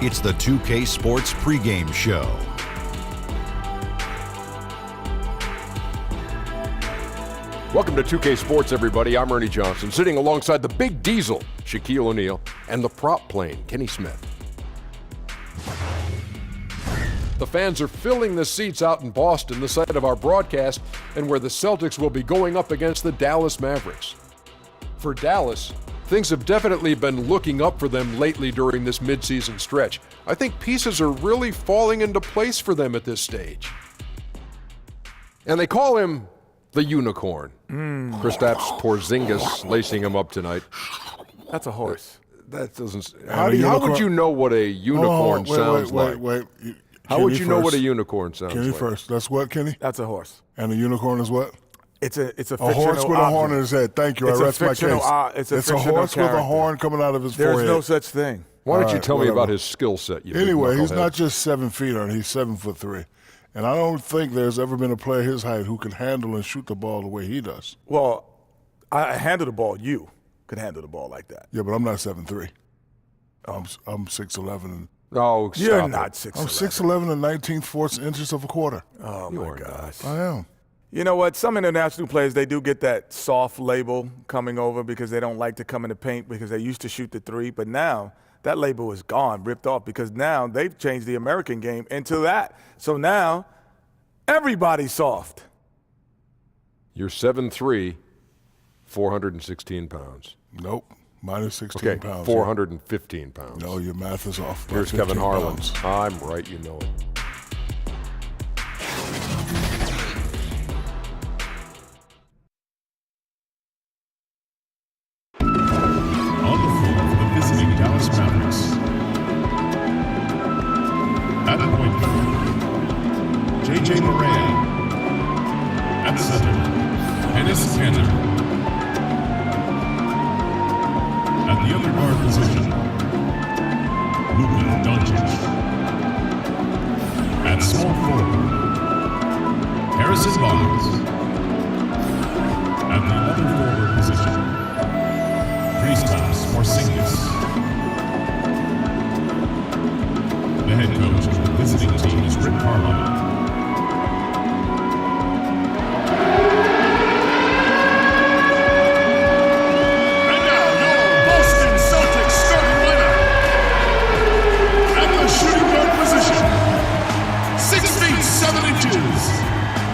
It's the 2K Sports pregame show. Welcome to 2K Sports, everybody. I'm Ernie Johnson, sitting alongside the Big Diesel, Shaquille O'Neal, and the prop plane, Kenny Smith. The fans are filling the seats out in Boston, the site of our broadcast, and where the Celtics will be going up against the Dallas Mavericks. For Dallas, things have definitely been looking up for them lately during this midseason stretch. I think pieces are really falling into place for them at this stage. And they call him the Unicorn. Kristaps Porzingis lacing him up tonight. That's a horse. That doesn't... How would you know what a unicorn sounds like? Wait. How would you know what a unicorn sounds Kenny like? first. That's what, Kenny? That's a horse. And a unicorn is what? It's a fictional A horse with a horn in his head. Thank you. I rest my case. It's a horse character. with a horn coming out of his There's forehead. no such thing. Why don't you tell me about his skill set? You Anyway, big he's knucklehead? not just 7 feet, he's 7'3". And I don't think there's ever been a player his height who can handle and shoot the ball the way he does. Well, I handle the ball. You could handle the ball like that. Yeah, but I'm not 7'3". I'm 6'11". Oh, You're stop not it. 6'11". I'm 6'11" and 19/4 inches of a quarter. Oh, You my are gosh. I am. You know what? Some international players, they do get that soft label coming over because they don't like to come in the paint because they used to shoot the three. But now that label is gone, ripped off, because now they've changed the American game into that. So now everybody's soft. You're 7'3", 416 pounds. Nope. Minus 16 pounds. 415 pounds. No, your math is off. by Here's 15 Kevin Harlan. pounds. I'm right, you know it. On the floor for the visiting Dallas Mavericks. At point guard, J.J. Moran. At center, Enes Kanter. At the other guard position, Luka Doncic. At small forward, Harrison Barnes. At the other forward position, Kristaps Porzingis. The head coach of the visiting team is Rick Carlisle. And now your Boston Celtics starting lineup. At the shooting guard position, 6 feet 7 inches,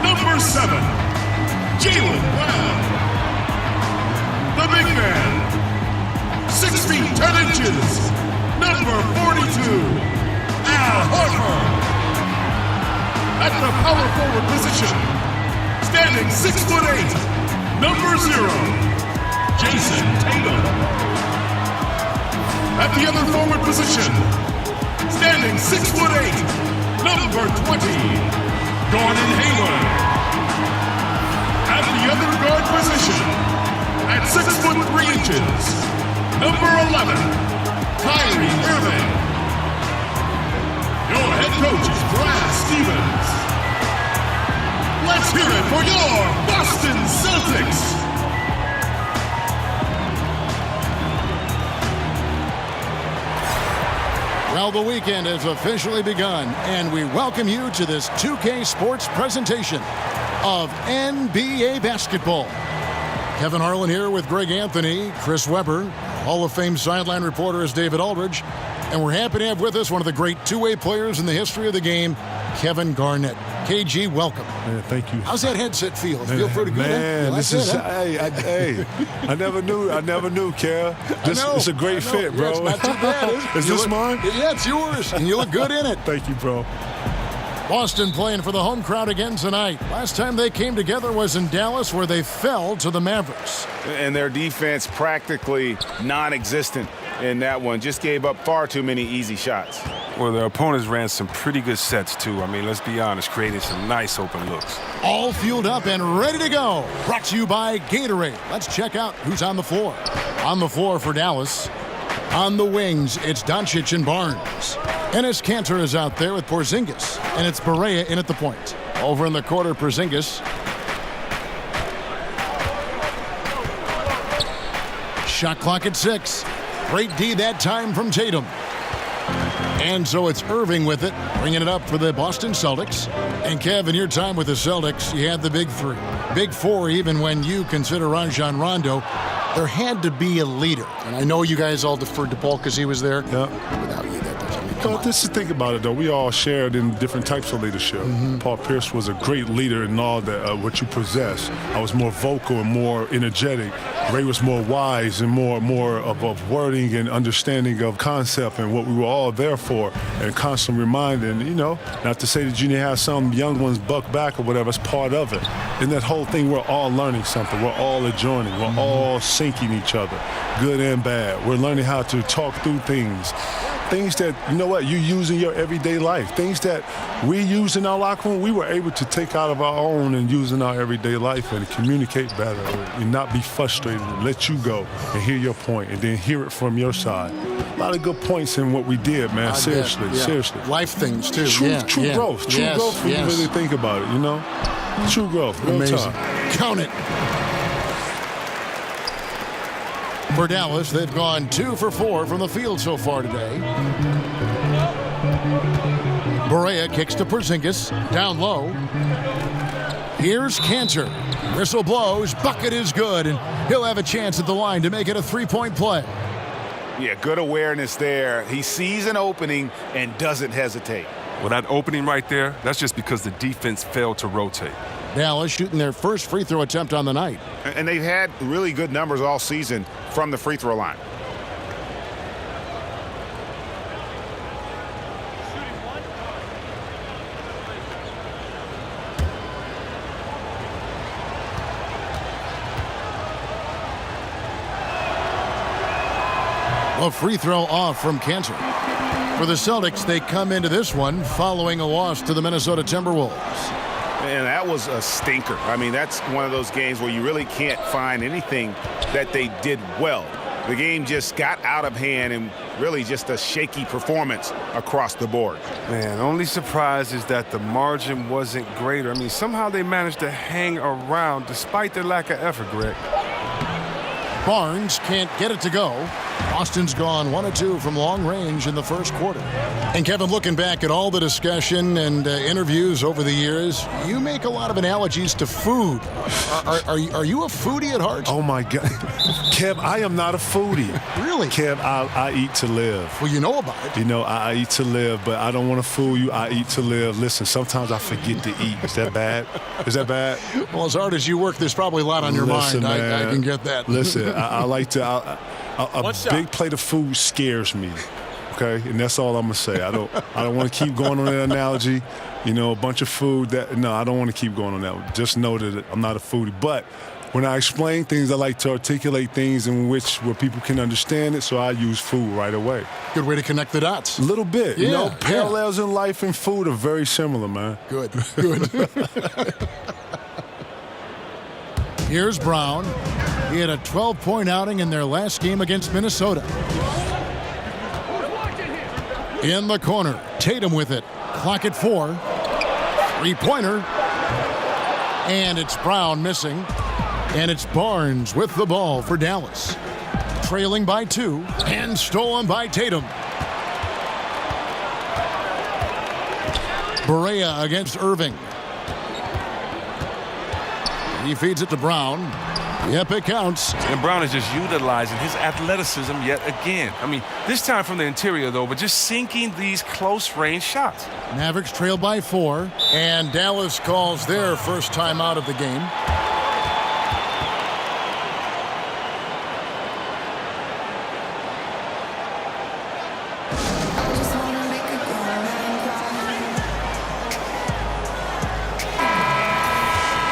number 7, Jaylen Brown. The big man, 6 feet 10 inches, number 42, Al Horford. At the power forward position, standing 6'8", number 0, Jason Tatum. At the other forward position, standing 6'8", number 20, Gordon Hayward. At the other guard position, at 6'3" number 11, Kyrie Irving. Your head coach is Brad Stevens. Let's hear it for your Boston Celtics. Well, the weekend has officially begun, and we welcome you to this 2K Sports presentation of NBA basketball. Kevin Harlan here with Greg Anthony, Chris Webber. Hall of Fame sideline reporter is David Aldridge. And we're happy to have with us one of the great two-way players in the history of the game, Kevin Garnett. KG, welcome. Man, thank you. How's that headset feel? It feel pretty good? Man, Huh? this is hey. I never knew, Kev. It's a great fit, bro. Yeah, it's not too bad. Is this mine? Yeah, it's yours, and you look good in it. Thank you, bro. Boston playing for the home crowd again tonight. Last time they came together was in Dallas, where they fell to the Mavericks. And their defense practically non-existent in that one. Just gave up far too many easy shots. Well, their opponents ran some pretty good sets, too. I mean, let's be honest, creating some nice open looks. All fueled up and ready to go. Brought to you by Gatorade. Let's check out who's on the floor. On the floor for Dallas. On the wings, it's Doncic and Barnes. Enes Kanter is out there with Porzingis. And it's Barea in at the point. Over in the corner, Porzingis. Shot clock at 6. Great D that time from Tatum. And so it's Irving with it, bringing it up for the Boston Celtics. And Kev, in your time with the Celtics, you had the big three. Big four, even when you consider Rajon Rondo. There had to be a leader. And I know you guys all deferred to Paul because he was there. Yeah. Without you, that doesn't mean Well, just to think about it, though, we all shared in different types of leadership. Paul Pierce was a great leader in all that what you possess. I was more vocal and more energetic. Ray was more wise and more of wording and understanding of concept and what we were all there for, and constant reminding, not to say that you didn't have some young ones buck back or whatever. It's part of it. In that whole thing, we're all learning something. We're all adjoining. We're all syncing each other, good and bad. We're learning how to talk through things that, you use in your everyday life. Things that we use in our locker room, we were able to take out of our own and use in our everyday life and communicate better and not be frustrated and let you go and hear your point and then hear it from your side. A lot of good points in what we did, man. Seriously. Life things, too. True growth. True growth when you really think about it, True growth. Amazing. Time. Count it. For Dallas, they've gone 2 for 4 from the field so far today. Barea kicks to Porzingis, down low. Here's Cantor. Whistle blows, bucket is good, and he'll have a chance at the line to make it a 3-point play. Yeah, good awareness there. He sees an opening and doesn't hesitate. Well, that opening right there, that's just because the defense failed to rotate. Dallas shooting their first free throw attempt on the night. And they've had really good numbers all season from the free throw line. A free throw off from Cantor. For the Celtics, they come into this one following a loss to the Minnesota Timberwolves. And that was a stinker. I mean, that's one of those games where you really can't find anything that they did well. The game just got out of hand and really just a shaky performance across the board. Man, only surprise is that the margin wasn't greater. I mean, somehow they managed to hang around despite their lack of effort, Greg. Barnes can't get it to go. Boston's gone 1 of 2 from long range in the first quarter. And Kevin, looking back at all the discussion and interviews over the years, you make a lot of analogies to food. Are you a foodie at heart? Oh, my God. Kev, I am not a foodie. Really? Kev, I eat to live. Well, you know about it. I eat to live, but I don't want to fool you. I eat to live. Listen, sometimes I forget to eat. Is that bad? Well, as hard as you work, there's probably a lot on your mind. Man, I can get that. Listen, I like to... A big plate of food scares me, okay? And that's all I'm going to say. I don't want to keep going on that analogy. A bunch of food I don't want to keep going on that. Just know that I'm not a foodie. But when I explain things, I like to articulate things where people can understand it, so I use food right away. Good way to connect the dots. A little bit. Parallels in life and food are very similar, man. Good. Here's Brown. He had a 12-point outing in their last game against Minnesota. In the corner, Tatum with it. Clock at 4. 3-pointer. And it's Brown missing. And it's Barnes with the ball for Dallas. Trailing by 2 and stolen by Tatum. Barea against Irving. He feeds it to Brown. Yep, it counts. And Brown is just utilizing his athleticism yet again. I mean, this time from the interior, though, but just sinking these close-range shots. Mavericks trail by 4, and Dallas calls their first time out of the game.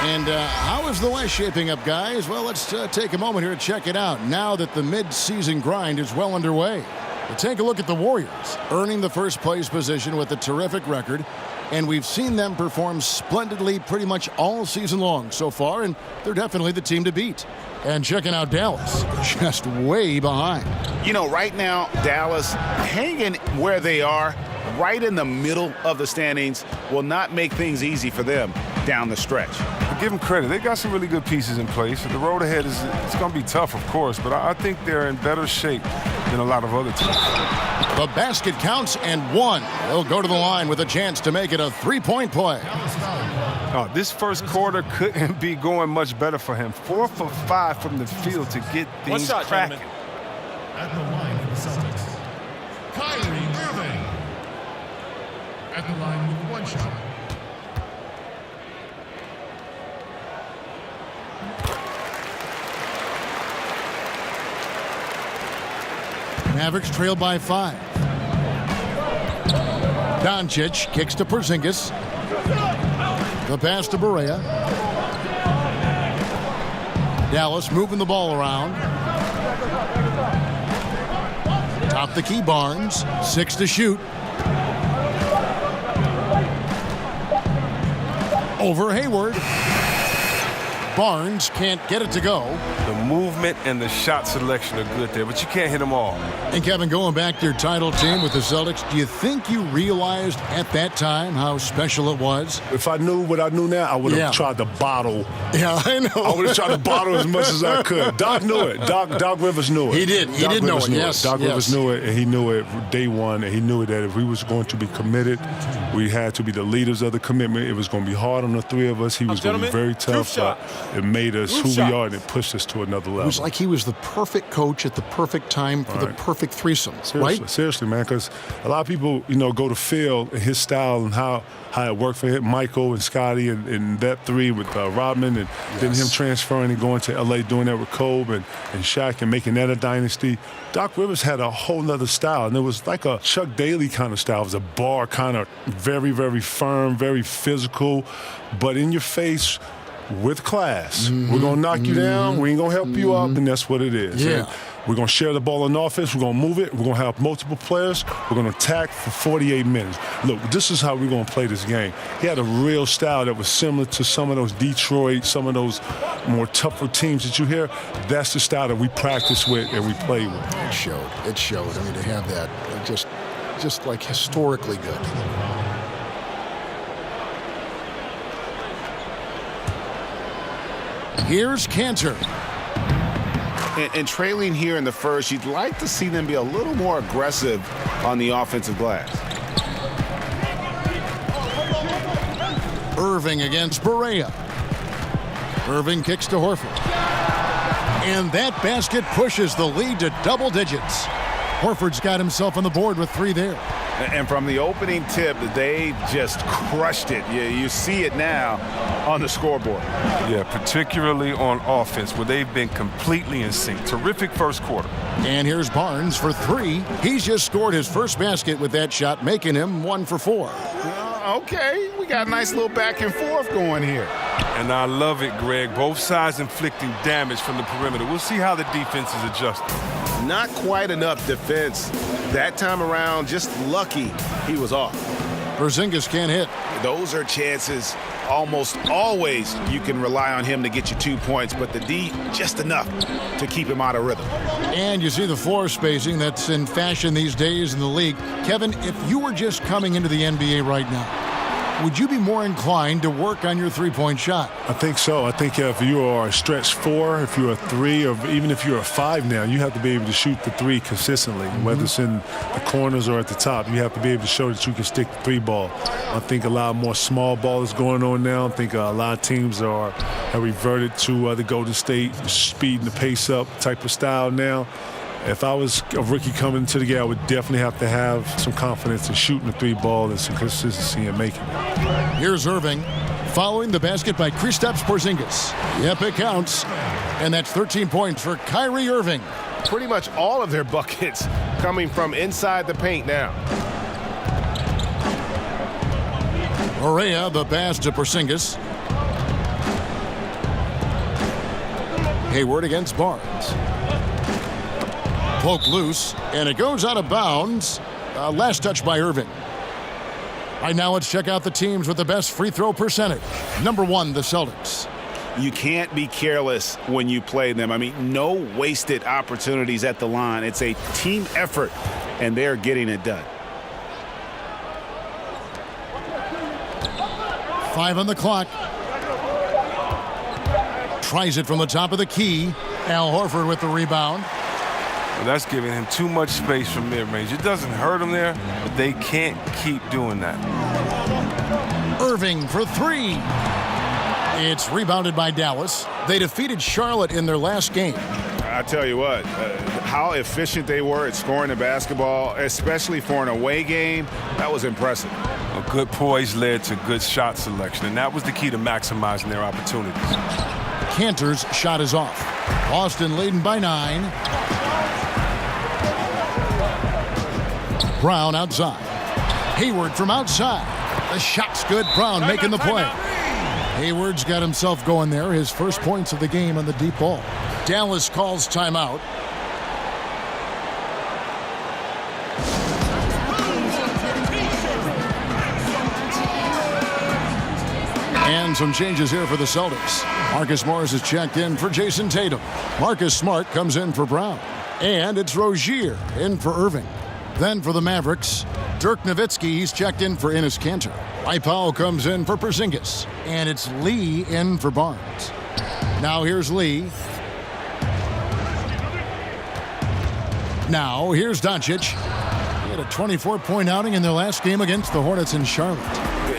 And how is the West shaping up, guys? Well, let's take a moment here to check it out now that the mid-season grind is well underway. We'll take a look at the Warriors, earning the first-place position with a terrific record. And we've seen them perform splendidly pretty much all season long so far, and they're definitely the team to beat. And checking out Dallas, just way behind. Right now, Dallas hanging where they are, right in the middle of the standings, will not make things easy for them down the stretch. Give them credit. They got some really good pieces in place. The road ahead it's going to be tough, of course, but I think they're in better shape than a lot of other teams. The basket counts and one. He'll go to the line with a chance to make it a three-point play. Oh, this first quarter couldn't be going much better for him. 4 for 5 from the field to get things cracking. At the line for the Celtics, Kyrie Irving. At the line with one shot. Mavericks trail by 5. Doncic kicks to Porzingis. The pass to Barea. Dallas moving the ball around. Top the key, Barnes. 6 to shoot. Over Hayward. Barnes can't get it to go. The movement and the shot selection are good there, but you can't hit them all. And Kevin, going back to your title team with the Celtics, do you think you realized at that time how special it was? If I knew what I knew now, I would have tried to bottle. Yeah, I know. I would have tried to bottle as much as I could. Doc knew it. Doc Rivers knew it. He did. He did know it. Yes. Doc Rivers knew it, and he knew it day one, and he knew that if we was going to be committed, we had to be the leaders of the commitment. It was going to be hard on the three of us. He was going to be very tough, but it made us who we are, and it pushed us to another level. It was like he was the perfect coach at the perfect time for the perfect threesome, right? Seriously, man, because a lot of people, go to Phil and his style and how it worked for him, Michael and Scotty and that three with Rodman, and then him transferring and going to L.A., doing that with Kobe and Shaq and making that a dynasty. Doc Rivers had a whole nother style, and it was like a Chuck Daly kind of style. It was a bar kind of very, very firm, very physical, but in your face with class. We're going to knock you down. We ain't going to help you up, and that's what it is. Yeah. And we're going to share the ball on offense. We're going to move it. We're going to have multiple players. We're going to attack for 48 minutes. Look, this is how we're going to play this game. He had a real style that was similar to some of those Detroit, some of those more tougher teams that you hear. That's the style that we practice with and we play with. It showed. It showed. I mean, to have that, just like historically good. Here's Cantor. And trailing here in the first, you'd like to see them be a little more aggressive on the offensive glass. Irving against Barea. Irving kicks to Horford. And that basket pushes the lead to double digits. Horford's got himself on the board with 3 there. And from the opening tip, they just crushed it. You see it now on the scoreboard. Yeah, particularly on offense, where they've been completely in sync. Terrific first quarter. And here's Barnes for 3. He's just scored his first basket with that shot, making him 1 for 4. Okay, we got a nice little back and forth going here. And I love it, Greg. Both sides inflicting damage from the perimeter. We'll see how the defense is adjusting. Not quite enough defense that time around. Just lucky he was off. Porzingis can't hit. Those are chances almost always you can rely on him to get you 2 points, but the D just enough to keep him out of rhythm. And you see the floor spacing that's in fashion these days in the league. Kevin, if you were just coming into the NBA right now, would you be more inclined to work on your three-point shot? I think so. I think if you are a stretch 4, if you're a 3, or even if you're a 5 now, you have to be able to shoot the 3 consistently, whether it's in the corners or at the top. You have to be able to show that you can stick the 3 ball. I think a lot more small ball is going on now. I think a lot of teams have reverted to the Golden State speeding the pace up type of style now. If I was a rookie coming into the game, I would definitely have to have some confidence in shooting the 3 ball and some consistency in making it. Here's Irving following the basket by Kristaps Porzingis. Yep, it counts. And that's 13 points for Kyrie Irving. Pretty much all of their buckets coming from inside the paint now. Barea, the pass to Porzingis. Hayward against Barnes. Poke loose, and it goes out of bounds. Last touch by Irving. Right now, let's check out the teams with the best free throw percentage. Number 1, the Celtics. You can't be careless when you play them. I mean, no wasted opportunities at the line. It's a team effort, and they're getting it done. 5 on the clock. Tries it from the top of the key. Al Horford with the rebound. Well, that's giving him too much space from mid-range. It doesn't hurt him there, but they can't keep doing that. Irving for three. It's rebounded by Dallas. They defeated Charlotte in their last game. I tell you what, how efficient they were at scoring the basketball, especially for an away game, that was impressive. A good poise led to good shot selection, and that was the key to maximizing their opportunities. Cantor's shot is off. Boston leading by 9. Brown outside. Hayward from outside. The shot's good. Brown making the play. Hayward's got himself going there. His first points of the game on the deep ball. Dallas calls timeout. And some changes here for the Celtics. Marcus Morris is checked in for Jason Tatum. Marcus Smart comes in for Brown. And it's Rozier in for Irving. Then for the Mavericks, Dirk Nowitzki, he's checked in for Enes Kanter. Powell comes in for Porzingis. And it's Lee in for Barnes. Now here's Lee. Now here's Doncic. He had a 24-point outing in their last game against the Hornets in Charlotte.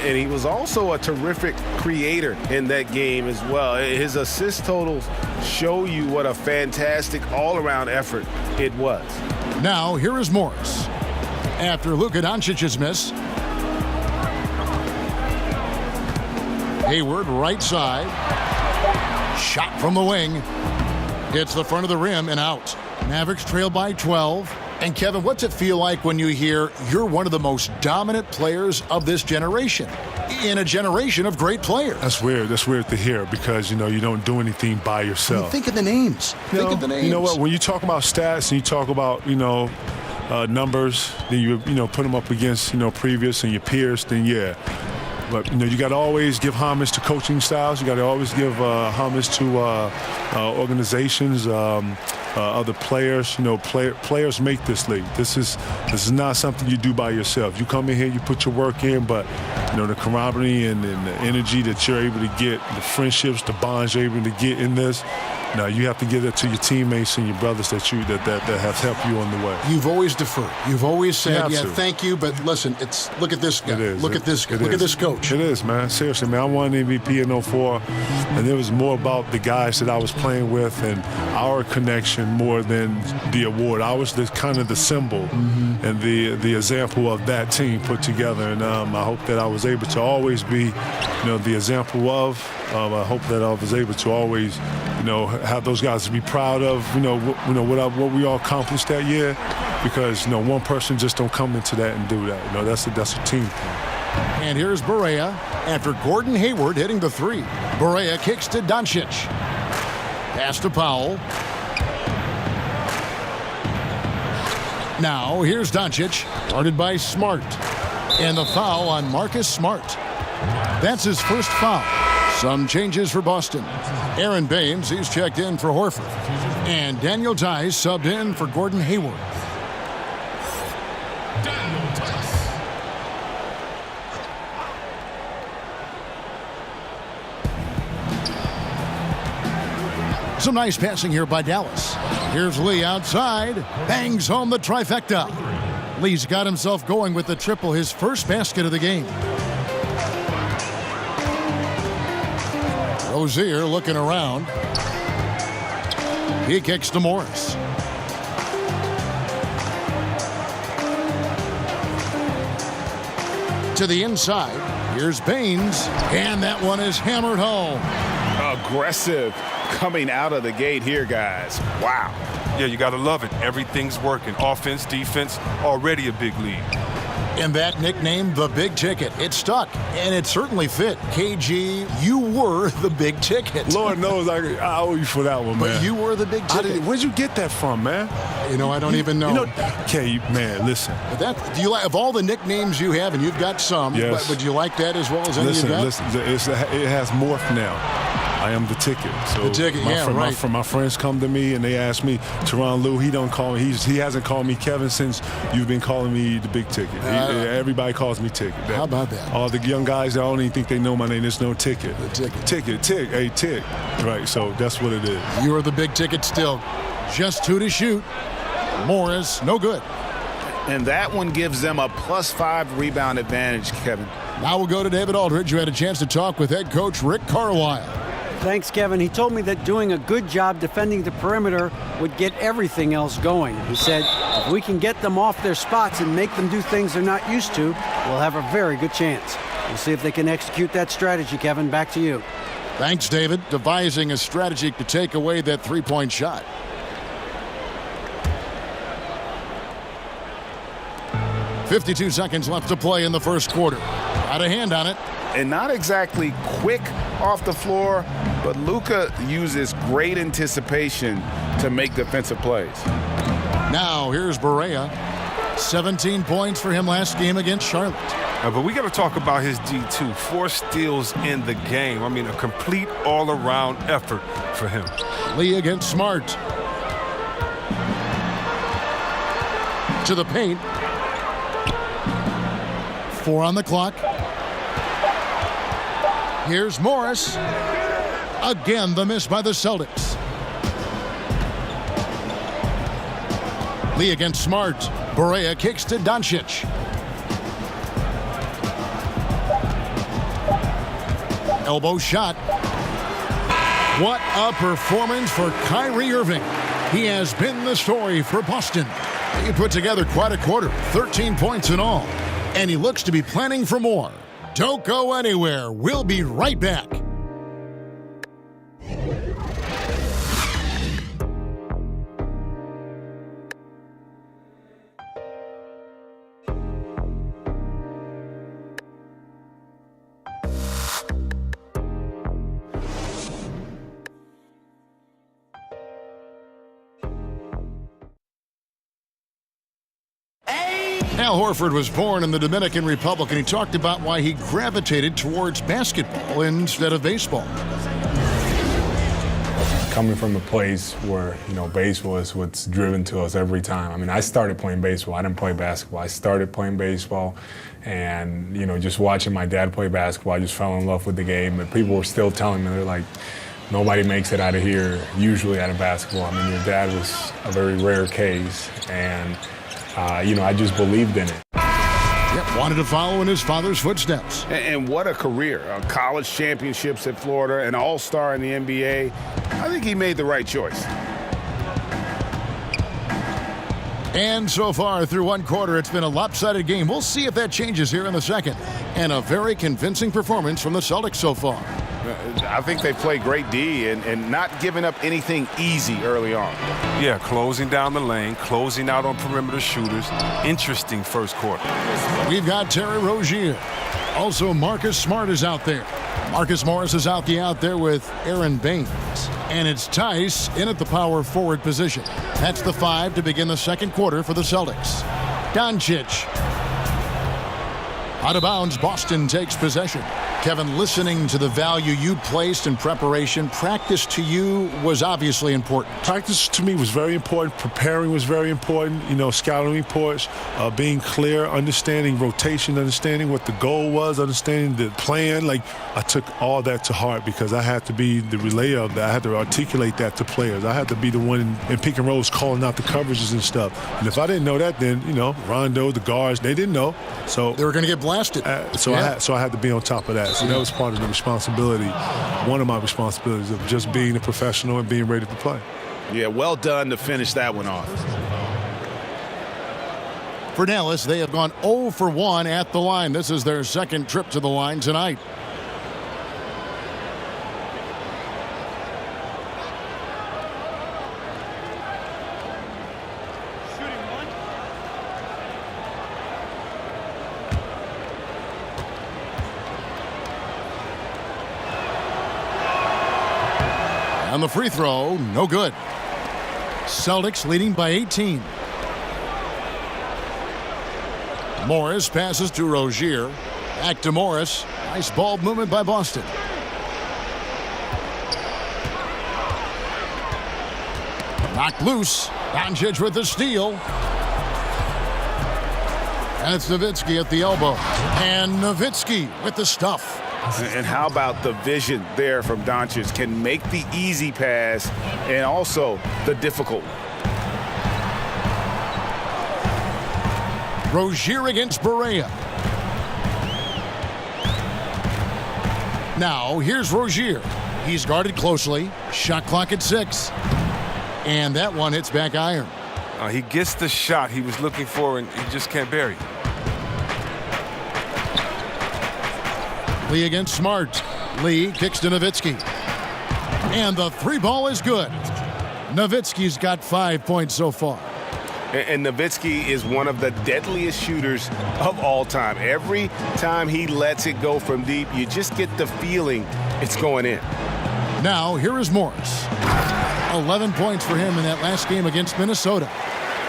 And he was also a terrific creator in that game as well. His assist totals show you what a fantastic all-around effort it was. Now here is Morris. After Luka Doncic's miss. Hayward right side. Shot from the wing. Hits the front of the rim and out. Mavericks trail by 12. And Kevin, what's it feel like when you hear you're one of the most dominant players of this generation in a generation of great players? That's weird. That's weird to hear because, you don't do anything by yourself. Think of the names. Think of the names. You know what? When you talk about stats and you talk about, numbers, then you put them up against, previous and your peers, then yeah. But, you got to always give homage to coaching styles. You got to always give homage to organizations, other players. Players make this league. This is not something you do by yourself. You come in here, you put your work in, but, the camaraderie and the energy that you're able to get, the friendships, the bonds you're able to get in this, now you have to give that to your teammates and your brothers that have helped you on the way. You've always deferred. You've always said, thank you, but listen, look at this guy. Look at this guy. Look at this coach. It is, man. Seriously, man. I won MVP in 04, and it was more about the guys that I was playing with and our connection more than the award. I was the symbol and the example of that team put together, and I hope that I was able to always be, the example of. I hope that I was able to always, have those guys to be proud of, what we all accomplished that year, because one person just don't come into that and do that. That's a team. And here's Barea after Gordon Hayward hitting the three. Barea kicks to Doncic. Pass to Powell. Now here's Doncic, guarded by Smart, and the foul on Marcus Smart. That's his first foul. Some changes for Boston. Aaron Baines, he's checked in for Horford. And Daniel Tice subbed in for Gordon Hayward. Daniel Tice. Some nice passing here by Dallas. Here's Lee outside. Bangs home the trifecta. Lee's got himself going with the triple, his first basket of the game. Rozier looking around. He kicks to Morris. To the inside. Here's Baines. And that one is hammered home. Aggressive coming out of the gate here, guys. Wow. Yeah, you got to love it. Everything's working. Offense, defense, already a big lead. And that nickname, the Big Ticket, it stuck, and it certainly fit. KG, you were the Big Ticket. Lord knows I owe you for that one, man. But you were the Big Ticket. Where'd you get that from, man? I don't even know. Okay, man, listen. But do you like, of all the nicknames you have, and you've got some, yes. but do you like that as well as any you got? Listen, it has morphed now. I am the ticket. So the ticket, right. My friends come to me and they ask me, Teron Lou, he don't call me. He hasn't called me Kevin since you've been calling me the Big Ticket. Everybody calls me Ticket. How about that? All the young guys, they don't even think they know my name. There's no Ticket. The Ticket. Ticket. Hey, Tick. Right, so that's what it is. You are the Big Ticket still. Just 2 to shoot. Morris, no good. And that one gives them a +5 rebound advantage, Kevin. Now we'll go to David Aldridge, who had a chance to talk with head coach Rick Carlisle. Thanks, Kevin. He told me that doing a good job defending the perimeter would get everything else going. He said, if we can get them off their spots and make them do things they're not used to, we'll have a very good chance. We'll see if they can execute that strategy, Kevin. Back to you. Thanks, David. Devising a strategy to take away that three-point shot. .52 seconds left to play in the first quarter. Got a hand on it. And not exactly quick off the floor, but Luka uses great anticipation to make defensive plays. Now here's Barea. 17 points for him last game against Charlotte. But we got to talk about his D2. 4 steals in the game. I mean, a complete all-around effort for him. Lee against Smart. To the paint. 4 on the clock. Here's Morris. Again, the miss by the Celtics. Lee against Smart. Barea kicks to Doncic. Elbow shot. What a performance for Kyrie Irving. He has been the story for Boston. He put together quite a quarter, 13 points in all. And he looks to be planning for more. Don't go anywhere. We'll be right back. Al Horford was born in the Dominican Republic, and he talked about why he gravitated towards basketball instead of baseball. Coming from a place where, baseball is what's driven to us every time. I mean, I started playing baseball. I didn't play basketball. I started playing baseball, and, just watching my dad play basketball, I just fell in love with the game. But people were still telling me, they're like, nobody makes it out of here, usually out of basketball. I mean, your dad was a very rare case, and I just believed in it. Yep, wanted to follow in his father's footsteps. And what a career. College championships at Florida, an all-star in the NBA. I think he made the right choice. And so far, through one quarter, it's been a lopsided game. We'll see if that changes here in the second. And a very convincing performance from the Celtics so far. I think they play great D and not giving up anything easy early on. Yeah, closing down the lane, closing out on perimeter shooters. Interesting first quarter. We've got Terry Rozier. Also, Marcus Smart is out there. Marcus Morris is out there with Aaron Baines. And it's Tice in at the power forward position. That's the 5 to begin the second quarter for the Celtics. Doncic. Out of bounds, Boston takes possession. Kevin, listening to the value you placed in preparation, practice to you was obviously important. Practice to me was very important. Preparing was very important. Scouting reports, being clear, understanding rotation, understanding what the goal was, understanding the plan. I took all that to heart because I had to be the relayer of that. I had to articulate that to players. I had to be the one in pick and rolls calling out the coverages and stuff. And if I didn't know that, then, Rondo, the guards, they didn't know. So they were going to get blasted. I had to be on top of that. So that was part of the responsibility, one of my responsibilities of just being a professional and being ready to play. Yeah, well done to finish that one off. For Dallas, they have gone 0 for 1 at the line. This is their second trip to the line tonight. On the free throw, no good. Celtics leading by 18. Morris passes to Rozier. Back to Morris. Nice ball movement by Boston. Knocked loose. Doncic with the steal. And it's Nowitzki at the elbow. And Nowitzki with the stuff. And how about the vision there from Doncic? Can make the easy pass and also the difficult. Rozier against Barea. Now, here's Rozier. He's guarded closely. Shot clock at 6. And that one hits back iron. He gets the shot he was looking for, and he just can't bury it. Lee against Smart. Lee kicks to Nowitzki. And the 3-ball is good. Nowitzki's got 5 points so far. And Nowitzki is one of the deadliest shooters of all time. Every time he lets it go from deep, you just get the feeling it's going in. Now, here is Morris. 11 points for him in that last game against Minnesota.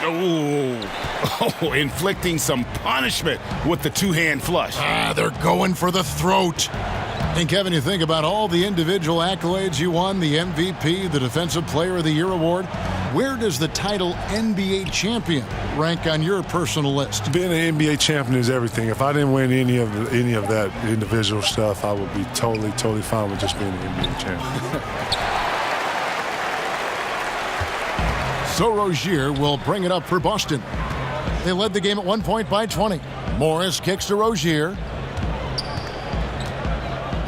Oh, inflicting some punishment with the two-hand flush. They're going for the throat. And Kevin, you think about all the individual accolades you won, the MVP, the Defensive Player of the Year award. Where does the title NBA champion rank on your personal list? Being an NBA champion is everything. If I didn't win any of that individual stuff, I would be totally fine with just being an NBA champion. So Rozier will bring it up for Boston. They led the game at 1 point by 20. Morris kicks to Rozier.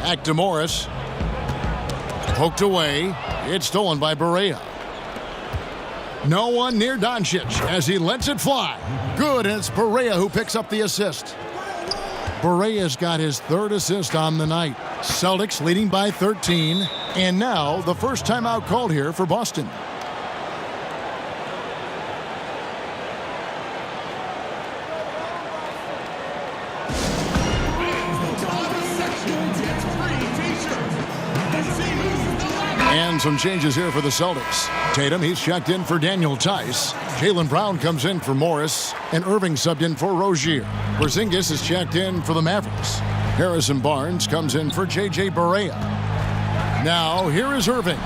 Back to Morris. Poked away. It's stolen by Barea. No one near Doncic as he lets it fly. Good, and it's Barea who picks up the assist. Barea's got his 3rd assist on the night. Celtics leading by 13. And now the first timeout called here for Boston. And some changes here for the Celtics. Tatum, he's checked in for Daniel Tice. Jaylen Brown comes in for Morris. And Irving subbed in for Rozier. Porzingis is checked in for the Mavericks. Harrison Barnes comes in for J.J. Barea. Now, here is Irving.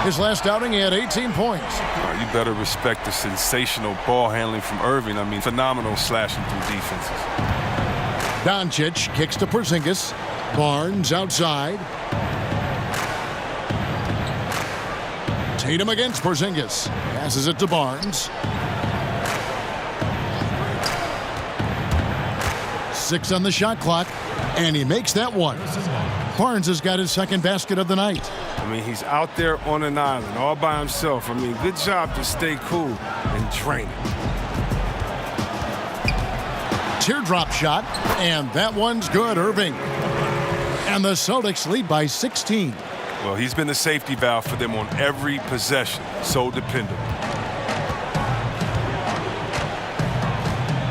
His last outing, he had 18 points. You better respect the sensational ball handling from Irving. I mean, phenomenal slashing through defenses. Doncic kicks to Porzingis. Barnes outside. Tatum against Porzingis. Passes it to Barnes. 6 on the shot clock, and he makes that one. Barnes has got his 2nd basket of the night. I mean, he's out there on an island all by himself. I mean, good job to stay cool and drain it. Teardrop shot, and that one's good, Irving. And the Celtics lead by 16. Well, he's been the safety valve for them on every possession. So dependable.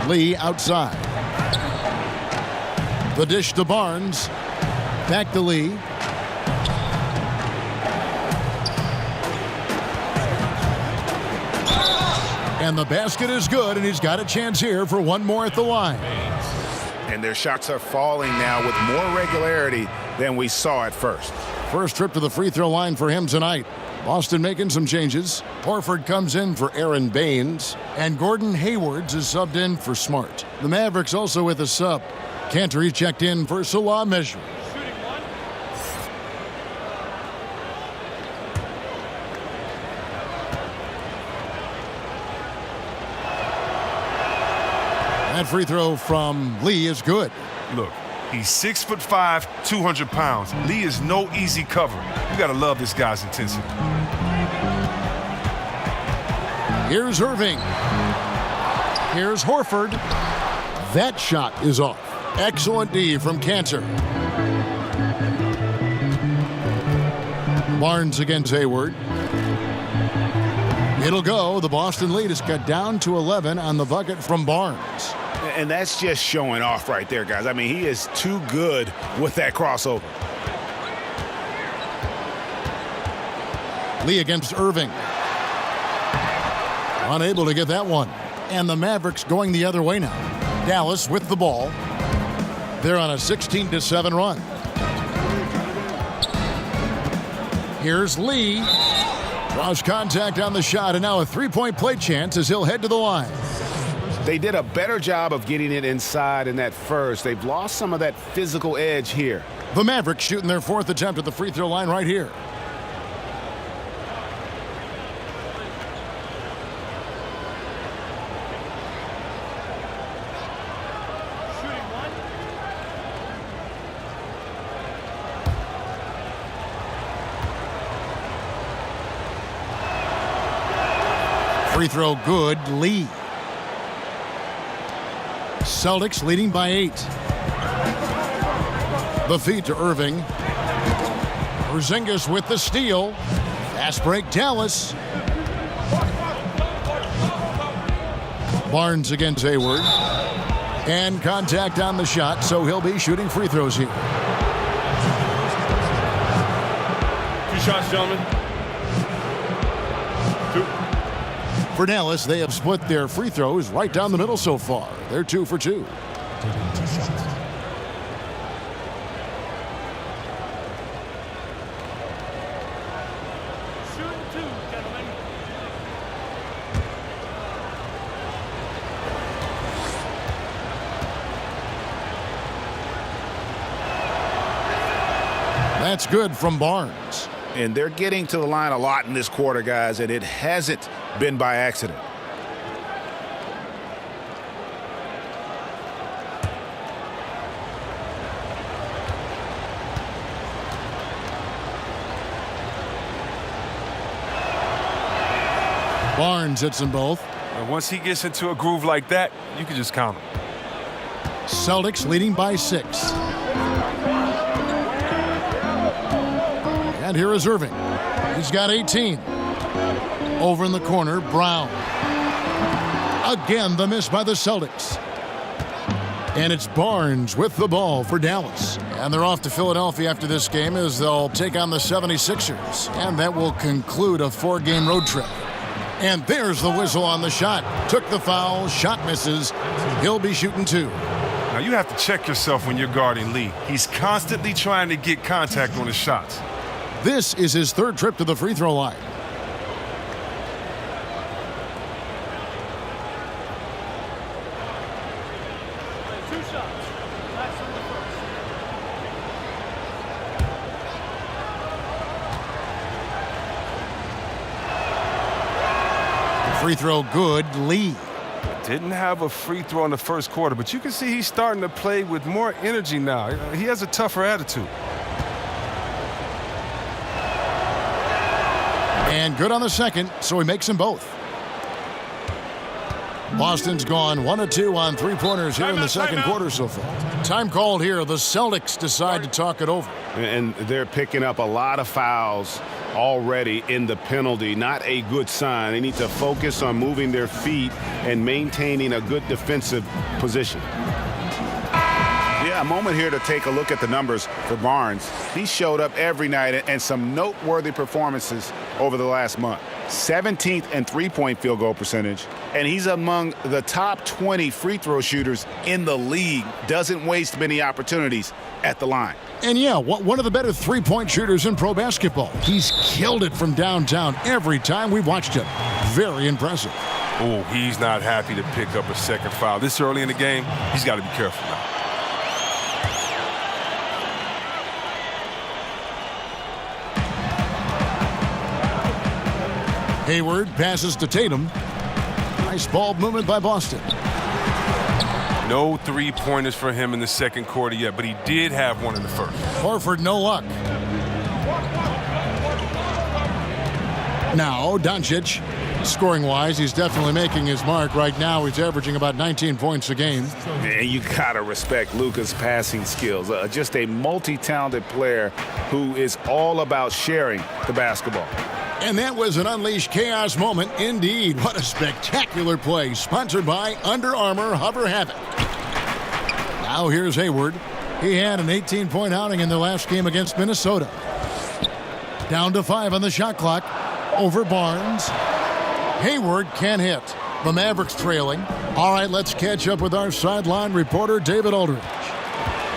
Lee outside. The dish to Barnes. Back to Lee. And the basket is good, and he's got a chance here for one more at the line. And their shots are falling now with more regularity than we saw at first. First trip to the free throw line for him tonight. Boston making some changes. Horford comes in for Aaron Baines. And Gordon Hayward is subbed in for Smart. The Mavericks also with a sub. Cantor checked in for Salah Mejri. That free throw from Lee is good. Look, he's 6'5", 200 pounds. Lee is no easy cover. You gotta love this guy's intensity. Here's Irving. Here's Horford. That shot is off. Excellent D from Cantor. Barnes against Hayward. It'll go. The Boston lead is cut down to 11 on the bucket from Barnes. And that's just showing off right there, guys. I mean, he is too good with that crossover. Lee against Irving. Unable to get that one. And the Mavericks going the other way now. Dallas with the ball. They're on a 16-7 run. Here's Lee. Draws contact on the shot, and now a three-point play chance as he'll head to the line. They did a better job of getting it inside in that first. They've lost some of that physical edge here. The Mavericks shooting their 4th attempt at the free throw line right here. Free throw good. Lee. Celtics leading by 8. The feed to Irving. Porzingis with the steal. Fast break Dallas. Barnes against Hayward. And contact on the shot, so he'll be shooting free throws here. 2 shots, gentlemen. 2. For Dallas, they have split their free throws right down the middle so far. They're 2 for 2. Taking 2 shots. That's good from Barnes. And they're getting to the line a lot in this quarter, guys, and it hasn't been by accident. Barnes hits them both. And once he gets into a groove like that, you can just count him. Celtics leading by 6. And here is Irving. He's got 18. Over in the corner, Brown. Again, the miss by the Celtics. And it's Barnes with the ball for Dallas. And they're off to Philadelphia after this game as they'll take on the 76ers. And that will conclude a 4-game road trip. And there's the whistle on the shot. Took the foul, shot misses. He'll be shooting 2. Now you have to check yourself when you're guarding Lee. He's constantly trying to get contact on his shots. This is his 3rd trip to the free throw line. Free throw good. Lee. Didn't have a free throw in the first quarter, but you can see he's starting to play with more energy now. He has a tougher attitude. And good on the second, so he makes them both. Boston's gone 1 of 2 on 3-pointers here in the second quarter so far. Time called here. The Celtics decide to talk it over. And they're picking up a lot of fouls already in the penalty. Not a good sign. They need to focus on moving their feet and maintaining a good defensive position. Yeah, a moment here to take a look at the numbers for Barnes. He showed up every night and some noteworthy performances over the last month. 17th in three-point field goal percentage, and he's among the top 20 free throw shooters in the league. Doesn't waste many opportunities at the line. And yeah, one of the better three-point shooters in pro basketball. He's killed it from downtown every time we've watched him. Very impressive. Oh, he's not happy to pick up a second foul. This early in the game, he's got to be careful now. Hayward passes to Tatum. Nice ball movement by Boston. No three-pointers for him in the second quarter yet, but he did have one in the first. Horford, no luck. Now, Doncic, scoring-wise, he's definitely making his mark. Right now, he's averaging about 19 points a game. And you gotta respect Luka's passing skills. Just a multi-talented player who is all about sharing the basketball. And that was an unleashed chaos moment indeed. What a spectacular play. Sponsored by Under Armour Hover Havoc. Now here's Hayward. He had an 18-point outing in their last game against Minnesota. Down to 5 on the shot clock. Over Barnes. Hayward can't hit. The Mavericks trailing. All right, let's catch up with our sideline reporter, David Aldridge.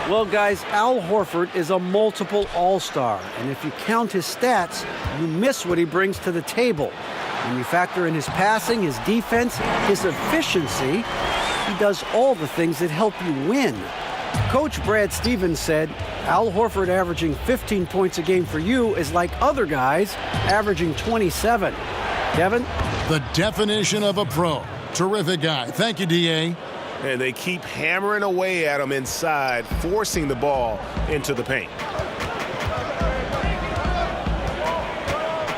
Well, guys, Al Horford is a multiple all-star, and if you count his stats, you miss what he brings to the table. When you factor in his passing, his defense, his efficiency, he does all the things that help you win. Coach Brad Stevens said, Al Horford averaging 15 points a game for you is like other guys averaging 27. Kevin? The definition of a pro. Terrific guy. Thank you, D.A. And they keep hammering away at him inside, forcing the ball into the paint.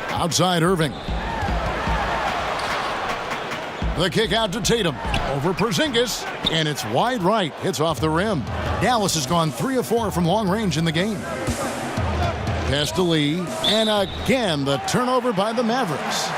Outside Irving. The kick out to Tatum. Over Porzingis. And it's wide right. Hits off the rim. Dallas has gone 3 of 4 from long range in the game. Pass to Lee. And again, the turnover by the Mavericks.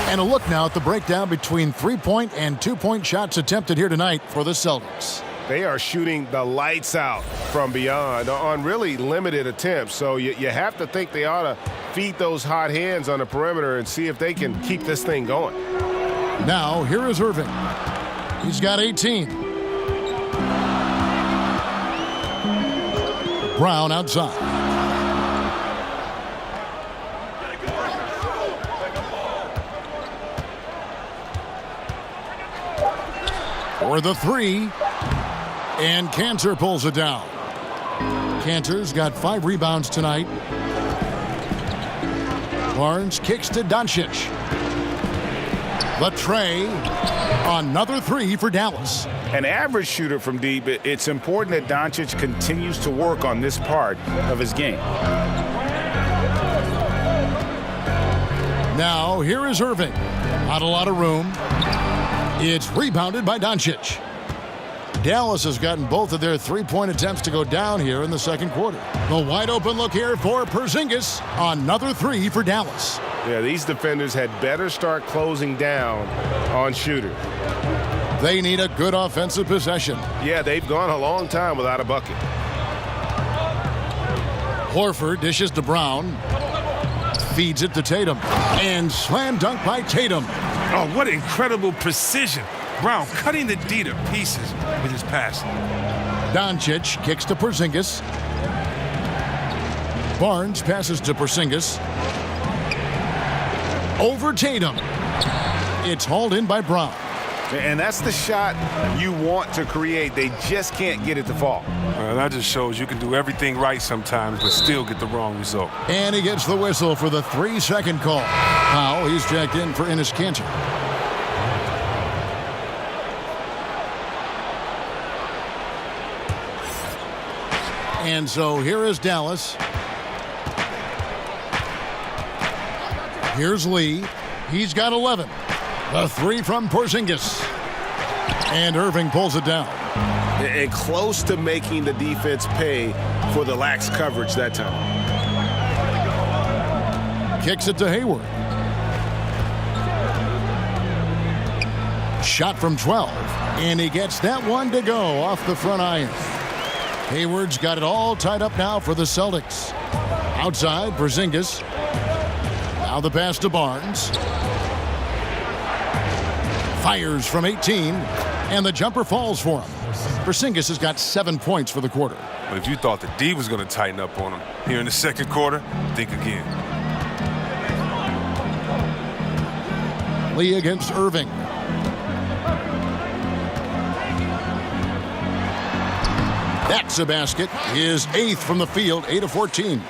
And a look now at the breakdown between 3-point and 2-point shots attempted here tonight for the Celtics. They are shooting the lights out from beyond on really limited attempts. So you have to think they ought to feed those hot hands on the perimeter and see if they can keep this thing going. Now, here is Irving. He's got 18. Brown outside. For the 3. And Cantor pulls it down. Cantor's got 5 rebounds tonight. Barnes kicks to Doncic. The tray. Another 3 for Dallas. An average shooter from deep, it's important that Doncic continues to work on this part of his game. Now, here is Irving. Not a lot of room. It's rebounded by Doncic. Dallas has gotten both of their 3-point attempts to go down here in the second quarter. The wide open look here for Porzingis. Another 3 for Dallas. Yeah, these defenders had better start closing down on shooters. They need a good offensive possession. Yeah, they've gone a long time without a bucket. Horford dishes to Brown. Feeds it to Tatum. And slam dunk by Tatum. Oh, what incredible precision. Brown cutting the D to pieces with his pass. Doncic kicks to Porzingis. Barnes passes to Porzingis. Over Tatum. It's hauled in by Brown. And that's the shot you want to create. They just can't get it to fall. That just shows you can do everything right sometimes, but still get the wrong result. And he gets the whistle for the 3-second call. Now he's checked in for Enes Kanter. And so here is Dallas. Here's Lee. He's got 11. The 3 from Porzingis. And Irving pulls it down. And close to making the defense pay for the lax coverage that time. Kicks it to Hayward. Shot from 12. And he gets that one to go off the front iron. Hayward's got it all tied up now for the Celtics. Outside, Porzingis. Now the pass to Barnes. Fires from 18, and the jumper falls for him. Porzingis has got 7 points for the quarter. But if you thought the D was going to tighten up on him here in the second quarter, think again. Lee against Irving. That's a basket. His 8th from the field, 8 of 14.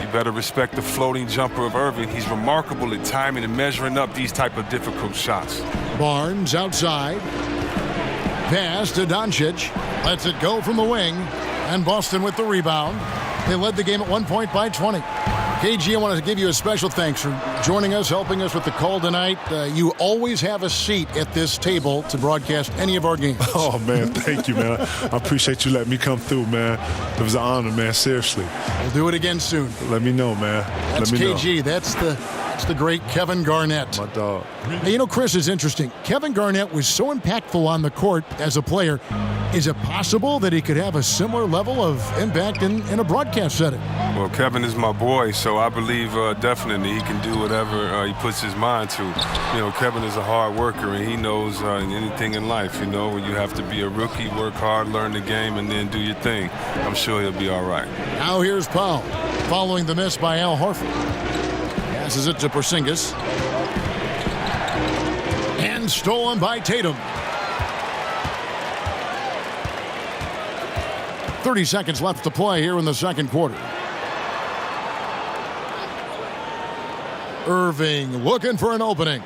You better respect the floating jumper of Irving. He's remarkable at timing and measuring up these type of difficult shots. Barnes outside. Pass to Doncic. Lets it go from the wing. And Boston with the rebound. They led the game at 1 point by 20. KG, I want to give you a special thanks for joining us, helping us with the call tonight. You always have a seat at this table to broadcast any of our games. Oh, man, thank you, man. I appreciate you letting me come through, man. It was an honor, man, seriously. We'll do it again soon. Let me know, man. That's Let me KG. know. That's the great Kevin Garnett. My dog. Hey, you know, Chris, is interesting. Kevin Garnett was so impactful on the court as a player. Is it possible that he could have a similar level of impact in a broadcast setting? Well, Kevin is my boy, so I believe definitely he can do whatever he puts his mind to. You know, Kevin is a hard worker, and he knows anything in life. You know, you have to be a rookie, work hard, learn the game, and then do your thing. I'm sure he'll be all right. Now here's Powell, following the miss by Al Horford. Passes it to Porzingis. And stolen by Tatum. 30 seconds left to play here in the second quarter. Irving looking for an opening.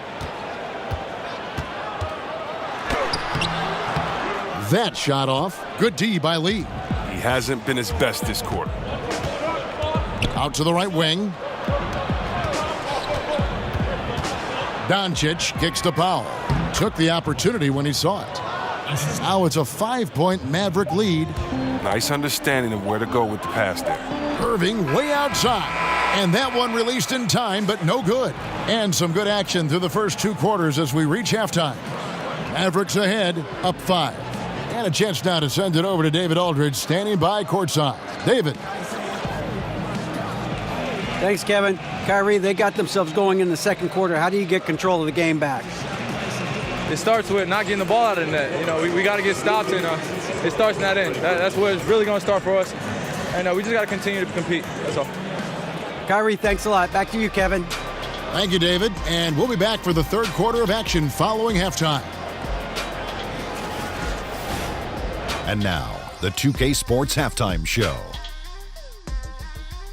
That shot off. Good D by Lee. He hasn't been his best this quarter. Out to the right wing. Doncic kicks to Powell. Took the opportunity when he saw it. Now it's a 5-point Maverick lead. Nice understanding of where to go with the pass there. Irving way outside. And that one released in time, but no good. And some good action through the first 2 quarters as we reach halftime. Mavericks ahead, up 5. And a chance now to send it over to David Aldridge, standing by courtside. David. Thanks, Kevin. Kyrie, they got themselves going in the second quarter. How do you get control of the game back? It starts with not getting the ball out of the net. You know, we got to get stops, and it starts in that end. That's where it's really going to start for us. And we just got to continue to compete. That's all. Kyrie, thanks a lot. Back to you, Kevin. Thank you, David. And we'll be back for the third quarter of action following halftime. And now, the 2K Sports Halftime Show.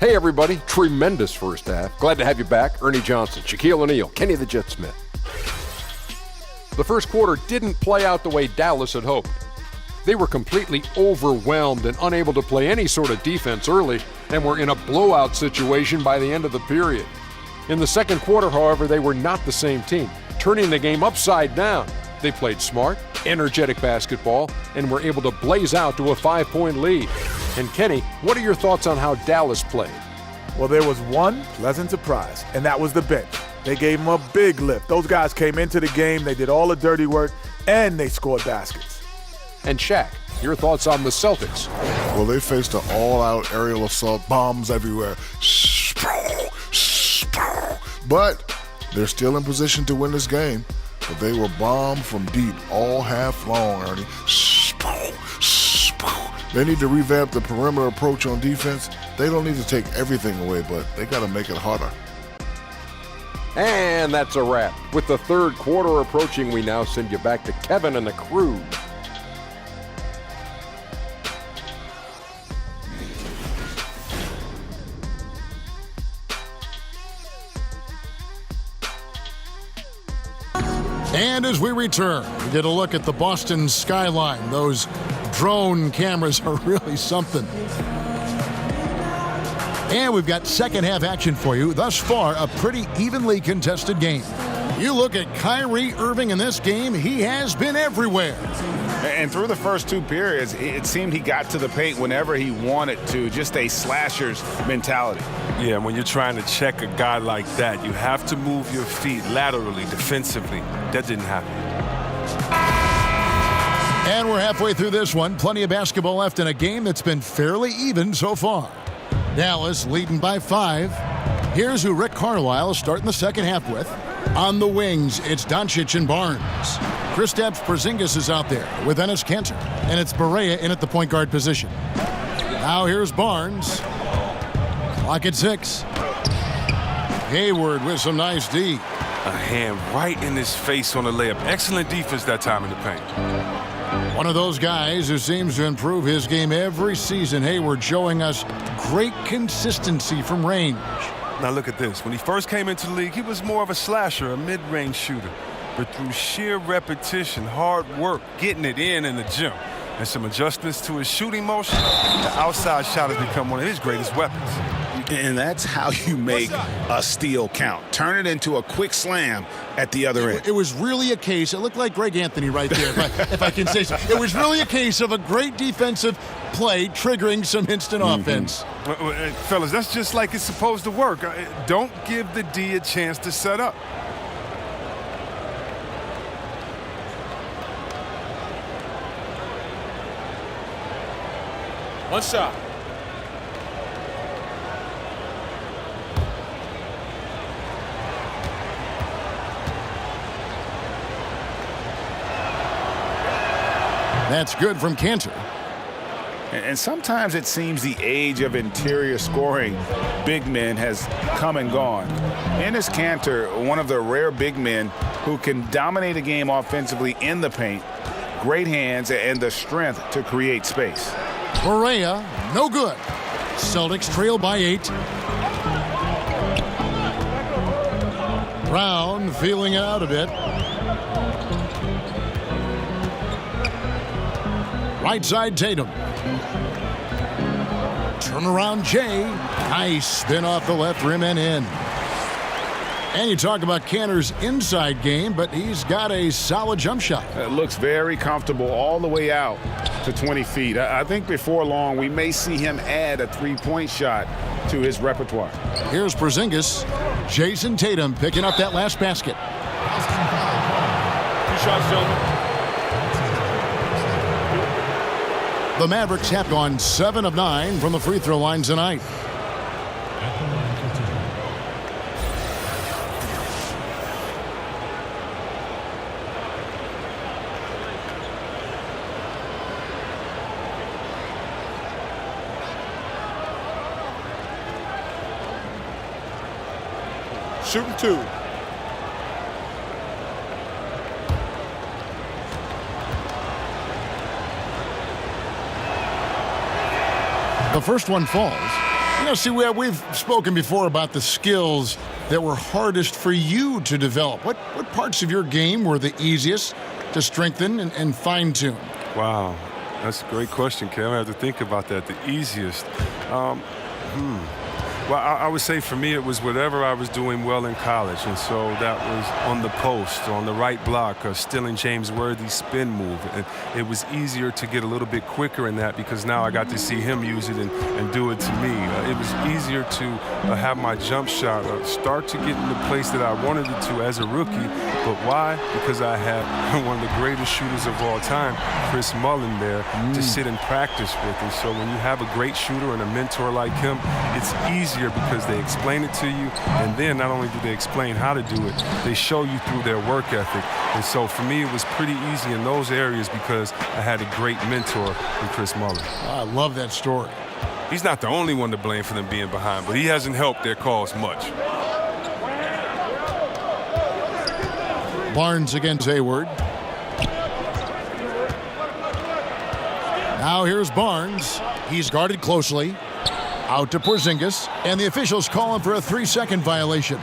Hey, everybody. Tremendous first half. Glad to have you back. Ernie Johnson, Shaquille O'Neal, Kenny the Jet Smith. The first quarter didn't play out the way Dallas had hoped. They were completely overwhelmed and unable to play any sort of defense early and were in a blowout situation by the end of the period. In the second quarter, however, they were not the same team, turning the game upside down. They played smart, energetic basketball, and were able to blaze out to a 5-point lead. And Kenny, what are your thoughts on how Dallas played? Well, there was one pleasant surprise, and that was the bench. They gave them a big lift. Those guys came into the game, they did all the dirty work, and they scored baskets. And Shaq, your thoughts on the Celtics? Well, they faced an all-out aerial assault, bombs everywhere. But they're still in position to win this game. But they were bombed from deep all half long, Ernie. They need to revamp the perimeter approach on defense. They don't need to take everything away, but they got to make it harder. And that's a wrap. With the third quarter approaching, we now send you back to Kevin and the crew. And as we return, we get a look at the Boston skyline. Those drone cameras are really something. And we've got second half action for you. Thus far, a pretty evenly contested game. You look at Kyrie Irving in this game, he has been everywhere. And through the first 2 periods, it seemed he got to the paint whenever he wanted to, just a slasher's mentality. Yeah, when you're trying to check a guy like that, you have to move your feet laterally, defensively. That didn't happen. And we're halfway through this one. Plenty of basketball left in a game that's been fairly even so far. Dallas leading by 5. Here's who Rick Carlisle is starting the second half with. On the wings, it's Doncic and Barnes. Kristaps Porzingis is out there with Enes Kanter, and it's Barea in at the point guard position. Now here's Barnes. Clock at 6. Hayward with some nice D. A hand right in his face on the layup. Excellent defense that time in the paint. One of those guys who seems to improve his game every season. Hayward showing us great consistency from range. Now look at this. When he first came into the league, he was more of a slasher, a mid-range shooter. But through sheer repetition, hard work, getting it in the gym, and some adjustments to his shooting motion, the outside shot has become one of his greatest weapons. And that's how you make a steal count. Turn it into a quick slam at the other end. It was really a case, it looked like Greg Anthony right there, if I can say so. It was really a case of a great defensive play triggering some instant offense. Fellas, that's just like it's supposed to work. Don't give the D a chance to set up. One shot. That's good from Kanter. And sometimes it seems the age of interior scoring big men has come and gone. Enes Kanter, one of the rare big men who can dominate a game offensively in the paint, great hands and the strength to create space. Barea, no good. Celtics trail by 8. Brown feeling it out a bit. Right side Tatum. Turnaround Jay. Nice spin off the left rim and in. And you talk about Kanter's inside game, but he's got a solid jump shot. It looks very comfortable all the way out to 20 feet. I think before long we may see him add a three-point shot to his repertoire. Here's Porzingis. Jason Tatum picking up that last basket. 2 shots, gentlemen. The Mavericks have gone 7 of 9 from the free throw line tonight. Shooting 2. The first one falls. You know, see, we've spoken before about the skills that were hardest for you to develop. What parts of your game were the easiest to strengthen and fine-tune? Wow, that's a great question, Kev. I have to think about that. The easiest. Well, I would say for me it was whatever I was doing well in college, and so that was on the post, on the right block, stealing James Worthy's spin move. And it was easier to get a little bit quicker in that because now I got to see him use it and do it to me. It was easier to have my jump shot start to get in the place that I wanted it to as a rookie. But why? Because I had one of the greatest shooters of all time, Chris Mullin, there to sit and practice with. And so when you have a great shooter and a mentor like him, it's easier because they explain it to you, and then not only do they explain how to do it, they show you through their work ethic. And so for me, it was pretty easy in those areas because I had a great mentor in Chris Mullin. I love that story. He's not the only one to blame for them being behind, but he hasn't helped their cause much. Barnes against Hayward. Now here's Barnes. He's guarded closely. Out to Porzingis, and the officials call him for a 3-second violation.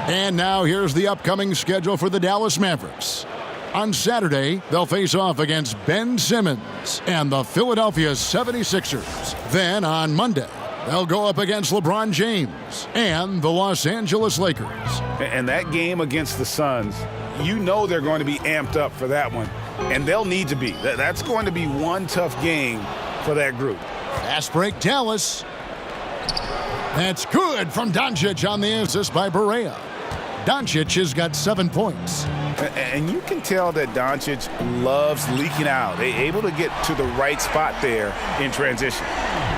And now here's the upcoming schedule for the Dallas Mavericks. On Saturday, they'll face off against Ben Simmons and the Philadelphia 76ers. Then on Monday, they'll go up against LeBron James and the Los Angeles Lakers. And that game against the Suns, you know they're going to be amped up for that one, and they'll need to be. That's going to be one tough game for that group. Fast break, Dallas. That's good from Doncic on the assist by Barea. Doncic has got 7 points. And you can tell that Doncic loves leaking out. They're able to get to the right spot there in transition.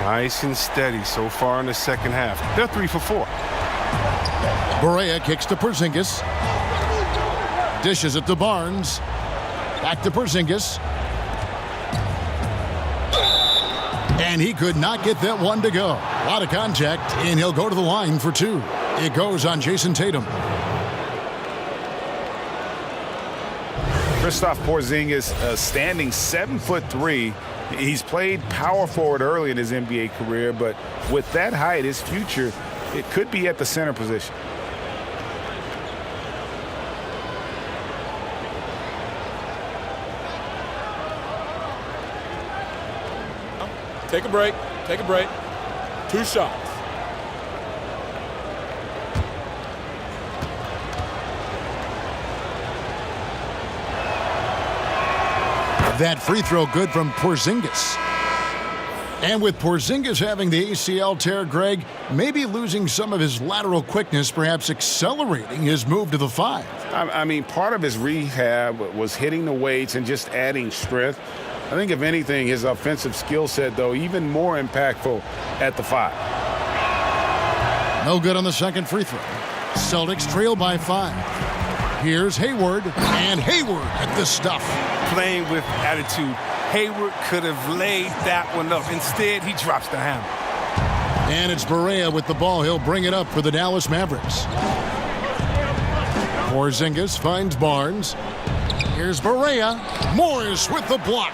Nice and steady so far in the second half. They're 3 for 4. Barea kicks to Porzingis. Dishes it to Barnes. Back to Porzingis. And he could not get that one to go. A lot of contact, and he'll go to the line for 2. It goes on Jason Tatum. Kristaps Porzingis, standing 7'3". He's played power forward early in his NBA career, but with that height, his future, it could be at the center position. Take a break. Take a break. 2 shots. That free throw good from Porzingis. And with Porzingis having the ACL tear, Greg, maybe losing some of his lateral quickness, perhaps accelerating his move to the 5. I mean, part of his rehab was hitting the weights and just adding strength. I think, if anything, his offensive skill set, though, even more impactful at the 5. No good on the second free throw. Celtics trail by 5. Here's Hayward, and Hayward at the stuff. Playing with attitude. Hayward could have laid that one up. Instead, he drops the hammer. And it's Barea with the ball. He'll bring it up for the Dallas Mavericks. Porzingis finds Barnes. Here's Barea. Morris with the block.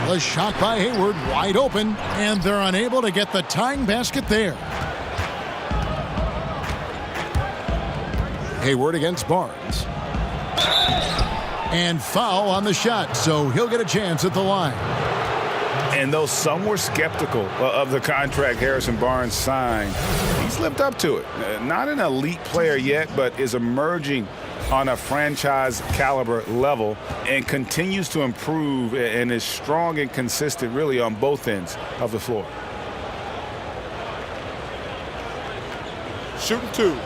The shot by Hayward, wide open, and they're unable to get the tying basket there. Hayward against Barnes. And foul on the shot, so he'll get a chance at the line. And though some were skeptical of the contract Harrison Barnes signed, he's lived up to it. Not an elite player yet, but is emerging on a franchise caliber level and continues to improve and is strong and consistent really on both ends of the floor. Shooting 2.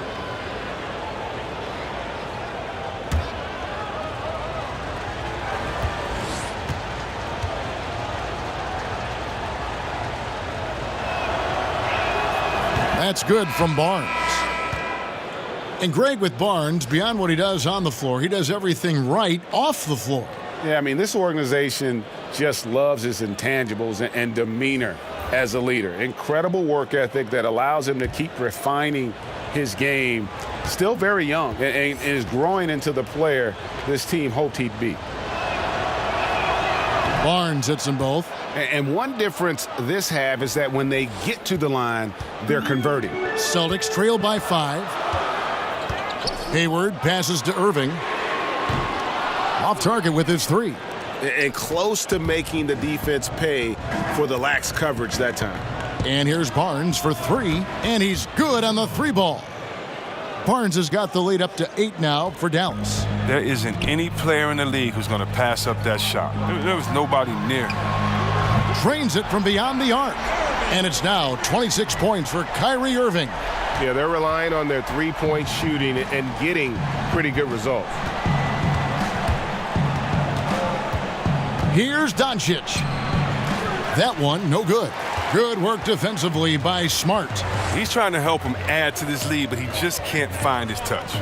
That's good from Barnes. And Greg, with Barnes, beyond what he does on the floor, he does everything right off the floor. Yeah, I mean, this organization just loves his intangibles and demeanor as a leader. Incredible work ethic that allows him to keep refining his game. Still very young and is growing into the player this team hoped he'd be. Barnes hits them both. And one difference this half is that when they get to the line, they're converting. Celtics trail by 5. Hayward passes to Irving. Off target with his 3. And close to making the defense pay for the lax coverage that time. And here's Barnes for 3, and he's good on the 3 ball. Barnes has got the lead up to 8 now for Dallas. There isn't any player in the league who's going to pass up that shot. There was nobody near him. Drains it from beyond the arc. And it's now 26 points for Kyrie Irving. Yeah, they're relying on their three-point shooting and getting pretty good results. Here's Doncic. That one, no good. Good work defensively by Smart. He's trying to help him add to this lead, but he just can't find his touch.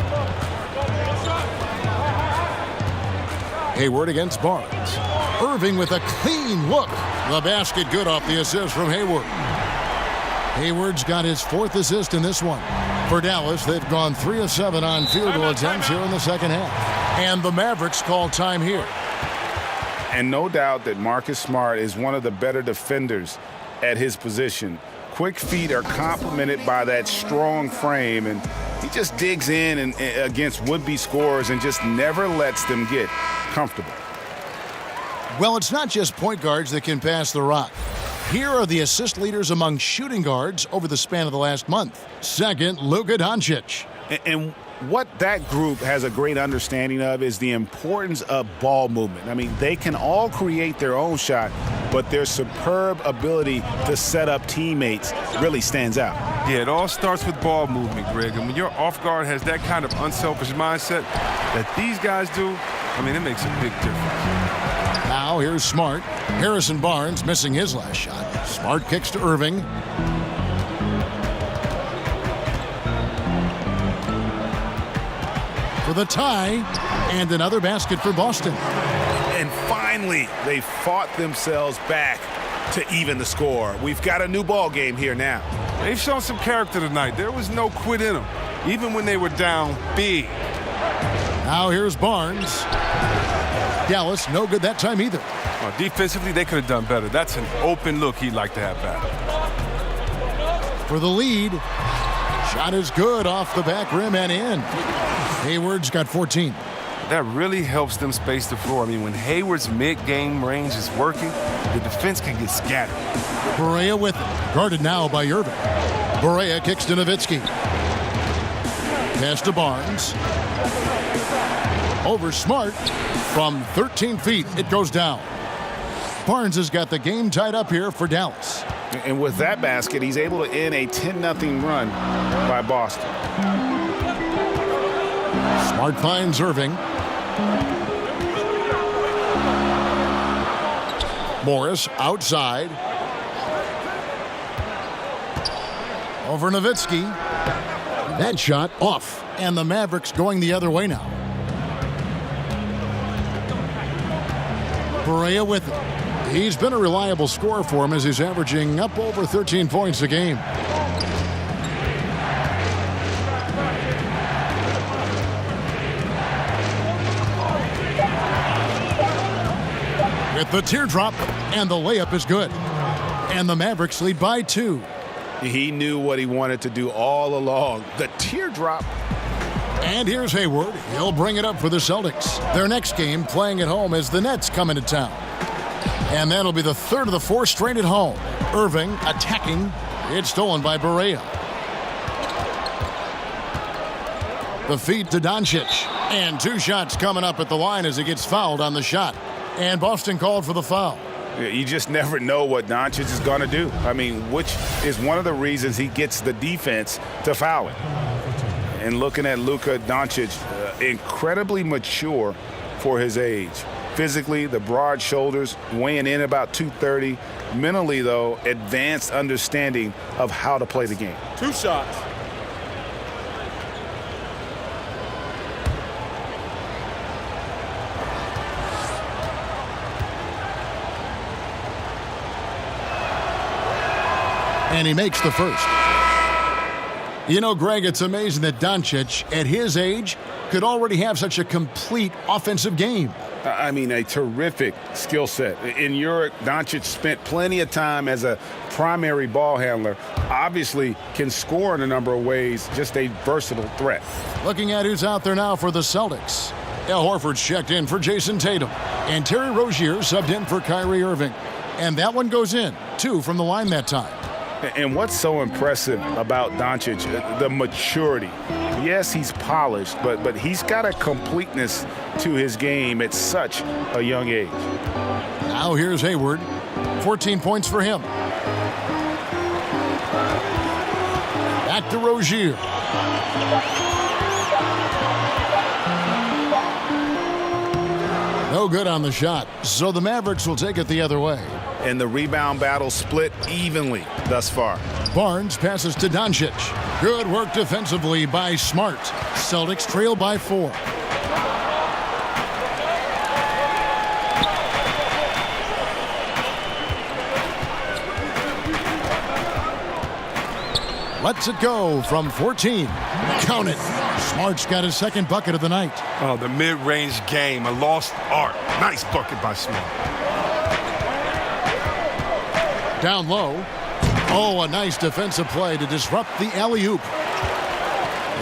Hayward against Barnes. Irving with a clean look. The basket good off the assist from Hayward. Hayward's got his 4th assist in this one. For Dallas, they've gone 3 of 7 on field goal attempts here in the second half. And the Mavericks call time here. And no doubt that Marcus Smart is one of the better defenders at his position. Quick feet are complemented by that strong frame, and he just digs in and against would-be scorers and just never lets them get comfortable. Well, it's not just point guards that can pass the rock. Here are the assist leaders among shooting guards over the span of the last month. Second, Luka Doncic. And what that group has a great understanding of is the importance of ball movement. I mean, they can all create their own shot, but their superb ability to set up teammates really stands out. Yeah, it all starts with ball movement, Greg. And when your off guard has that kind of unselfish mindset that these guys do, I mean, it makes a big difference. Now here's Smart. Harrison Barnes missing his last shot. Smart kicks to Irving. For the tie, and another basket for Boston. And finally, they fought themselves back to even the score. We've got a new ball game here now. They've shown some character tonight. There was no quit in them, even when they were down big. Now here's Barnes. Dallas, no good that time either. Defensively, they could have done better. That's an open look he'd like to have back. For the lead. Shot is good off the back rim and in. Hayward's got 14. That really helps them space the floor. I mean, when Hayward's mid-game range is working, the defense can get scattered. Barea with it. Guarded now by Irving. Barea kicks to Nowitzki. Pass to Barnes. Over Smart. From 13 feet, it goes down. Barnes has got the game tied up here for Dallas. And with that basket, he's able to end a 10-0 run by Boston. Smart finds Irving. Morris outside. Over Nowitzki. That shot off. And the Mavericks going the other way now. Barea with it. He's been a reliable scorer for him as he's averaging up over 13 points a game. With the teardrop, and the layup is good. And the Mavericks lead by 2. He knew what he wanted to do all along. The teardrop. And here's Hayward. He'll bring it up for the Celtics. Their next game playing at home as the Nets come into town. And that'll be the third of the four straight at home. Irving attacking. It's stolen by Barea. The feed to Doncic. And 2 shots coming up at the line as he gets fouled on the shot. And Boston called for the foul. You just never know what Doncic is going to do. I mean, which is one of the reasons he gets the defense to foul it. And looking at Luka Doncic, incredibly mature for his age. Physically, the broad shoulders, weighing in about 230. Mentally, though, advanced understanding of how to play the game. 2 shots. And he makes the first. You know, Greg, it's amazing that Doncic, at his age, could already have such a complete offensive game. I mean, a terrific skill set. In Europe, Doncic spent plenty of time as a primary ball handler. Obviously can score in a number of ways, just a versatile threat. Looking at who's out there now for the Celtics. Al Horford's checked in for Jason Tatum. And Terry Rozier subbed in for Kyrie Irving. And that one goes in, 2 from the line that time. And what's so impressive about Doncic, the maturity. Yes, he's polished, but he's got a completeness to his game at such a young age. Now here's Hayward. 14 points for him. Back to Rozier. No good on the shot, so the Mavericks will take it the other way. And the rebound battle split evenly thus far. Barnes passes to Doncic. Good work defensively by Smart. Celtics trail by 4. Lets it go from 14. Count it. Smart's got his second bucket of the night. Oh, the mid-range game, a lost art. Nice bucket by Smart. Down low. Oh, a nice defensive play to disrupt the alley-oop.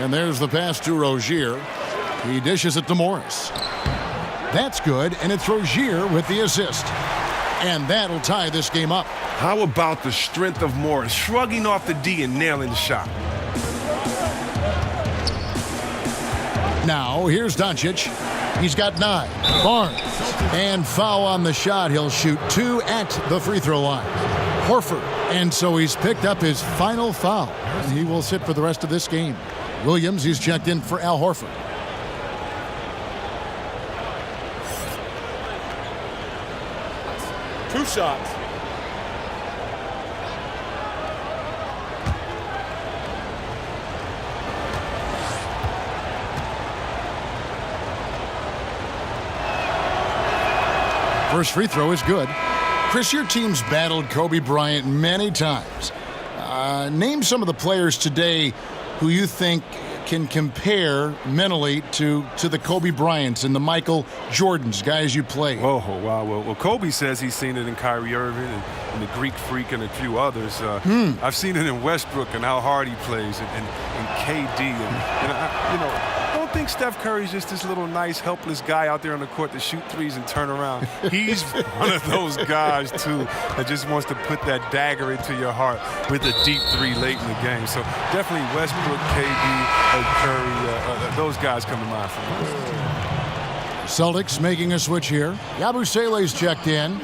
And there's the pass to Rozier. He dishes it to Morris. That's good, and it's Rozier with the assist. And that'll tie this game up. How about the strength of Morris, shrugging off the D and nailing the shot? Now, here's Doncic. He's got 9. Barnes. And foul on the shot. He'll shoot 2 at the free throw line. Horford. And so he's picked up his final foul. And he will sit for the rest of this game. Williams, he's checked in for Al Horford. Two shots. First free throw is good. Chris, your team's battled Kobe Bryant many times. Name some of the players today who you think can compare mentally to the Kobe Bryants and the Michael Jordans, guys you played. Oh, wow. Well, Kobe says he's seen it in Kyrie Irving and the Greek Freak and a few others. I've seen it in Westbrook and how hard he plays and KD. And I don't think Steph Curry's just this little nice, helpless guy out there on the court to shoot threes and turn around. He's one of those guys, too, that just wants to put that dagger into your heart with a deep 3 late in the game. So definitely Westbrook, KD, Curry, those guys come to mind for me. Celtics making a switch here. Yabusele's checked in.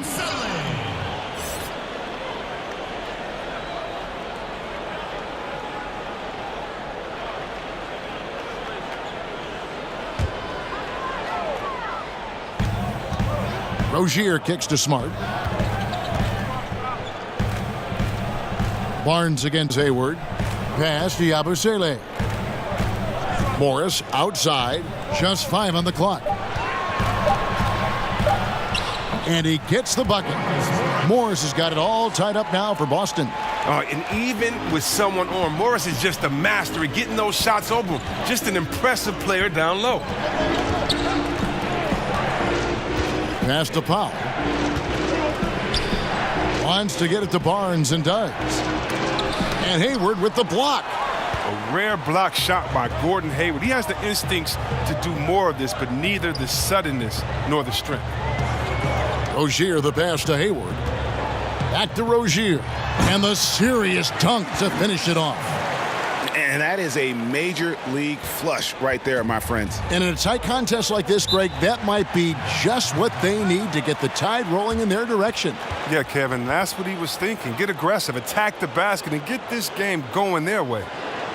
Rozier kicks to Smart. Barnes against Hayward. Pass to Yabusele. Morris outside. Just 5 on the clock. And he gets the bucket. Morris has got it all tied up now for Boston. And even with someone on, Morris is just a master at getting those shots open. Just an impressive player down low. Pass to Powell. Wants to get it to Barnes and does. And Hayward with the block. A rare block shot by Gordon Hayward. He has the instincts to do more of this, but neither the suddenness nor the strength. Rozier, the pass to Hayward. Back to Rozier. And the serious dunk to finish it off. And that is a major league flush right there, my friends. And in a tight contest like this, Greg, that might be just what they need to get the tide rolling in their direction. Yeah, Kevin, that's what he was thinking. Get aggressive, attack the basket, and get this game going their way.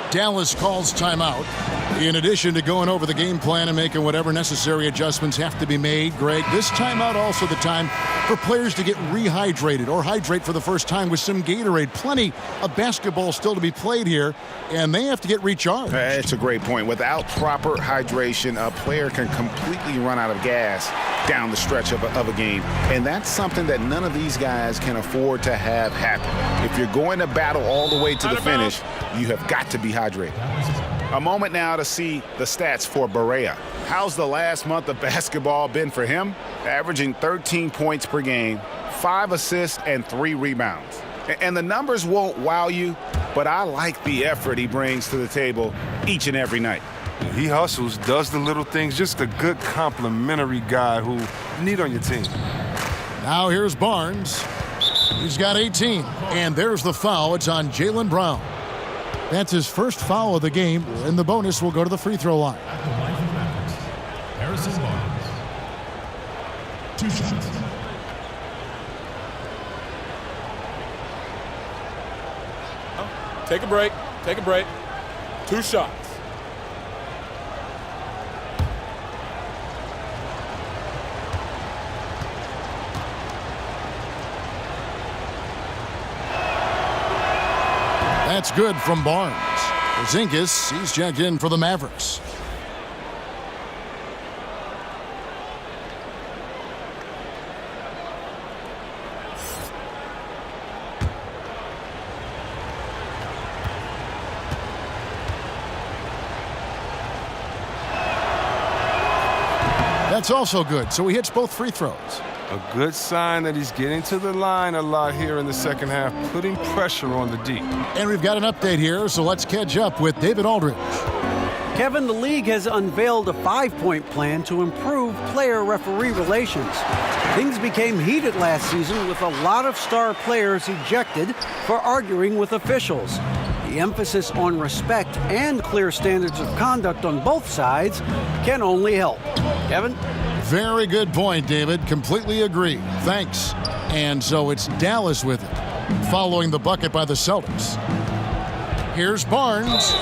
Dallas calls timeout. In addition to going over the game plan and making whatever necessary adjustments have to be made, Greg, this timeout also the time for players to get rehydrated or hydrate for the first time with some Gatorade. Plenty of basketball still to be played here, and they have to get recharged. That's a great point. Without proper hydration, a player can completely run out of gas down the stretch of a game. And that's something that none of these guys can afford to have happen. If you're going to battle all the way to the finish, you have got to be hydrated. A moment now to see the stats for Barea. How's the last month of basketball been for him? Averaging 13 points per game, 5 assists, and 3 rebounds. And the numbers won't wow you, but I like the effort he brings to the table each and every night. He hustles, does the little things, just a good complimentary guy who you need on your team. Now here's Barnes. He's got 18, and there's the foul. It's on Jaylen Brown. That's his first foul of the game, and the bonus will go to the free throw line. At the line for the Mavericks, Harrison Barnes. 2 shots. Take a break. Take a break. 2 shots. That's good from Barnes. Porzingis, he's checked in for the Mavericks. That's also good, so he hits both free throws. A good sign that he's getting to the line a lot here in the second half, putting pressure on the D. And we've got an update here, so let's catch up with David Aldridge. Kevin, the league has unveiled a 5-point plan to improve player-referee relations. Things became heated last season with a lot of star players ejected for arguing with officials. The emphasis on respect and clear standards of conduct on both sides can only help. Kevin? Very good point, David. Completely agree. Thanks. And so it's Dallas with it, following the bucket by the Celtics. Here's Barnes.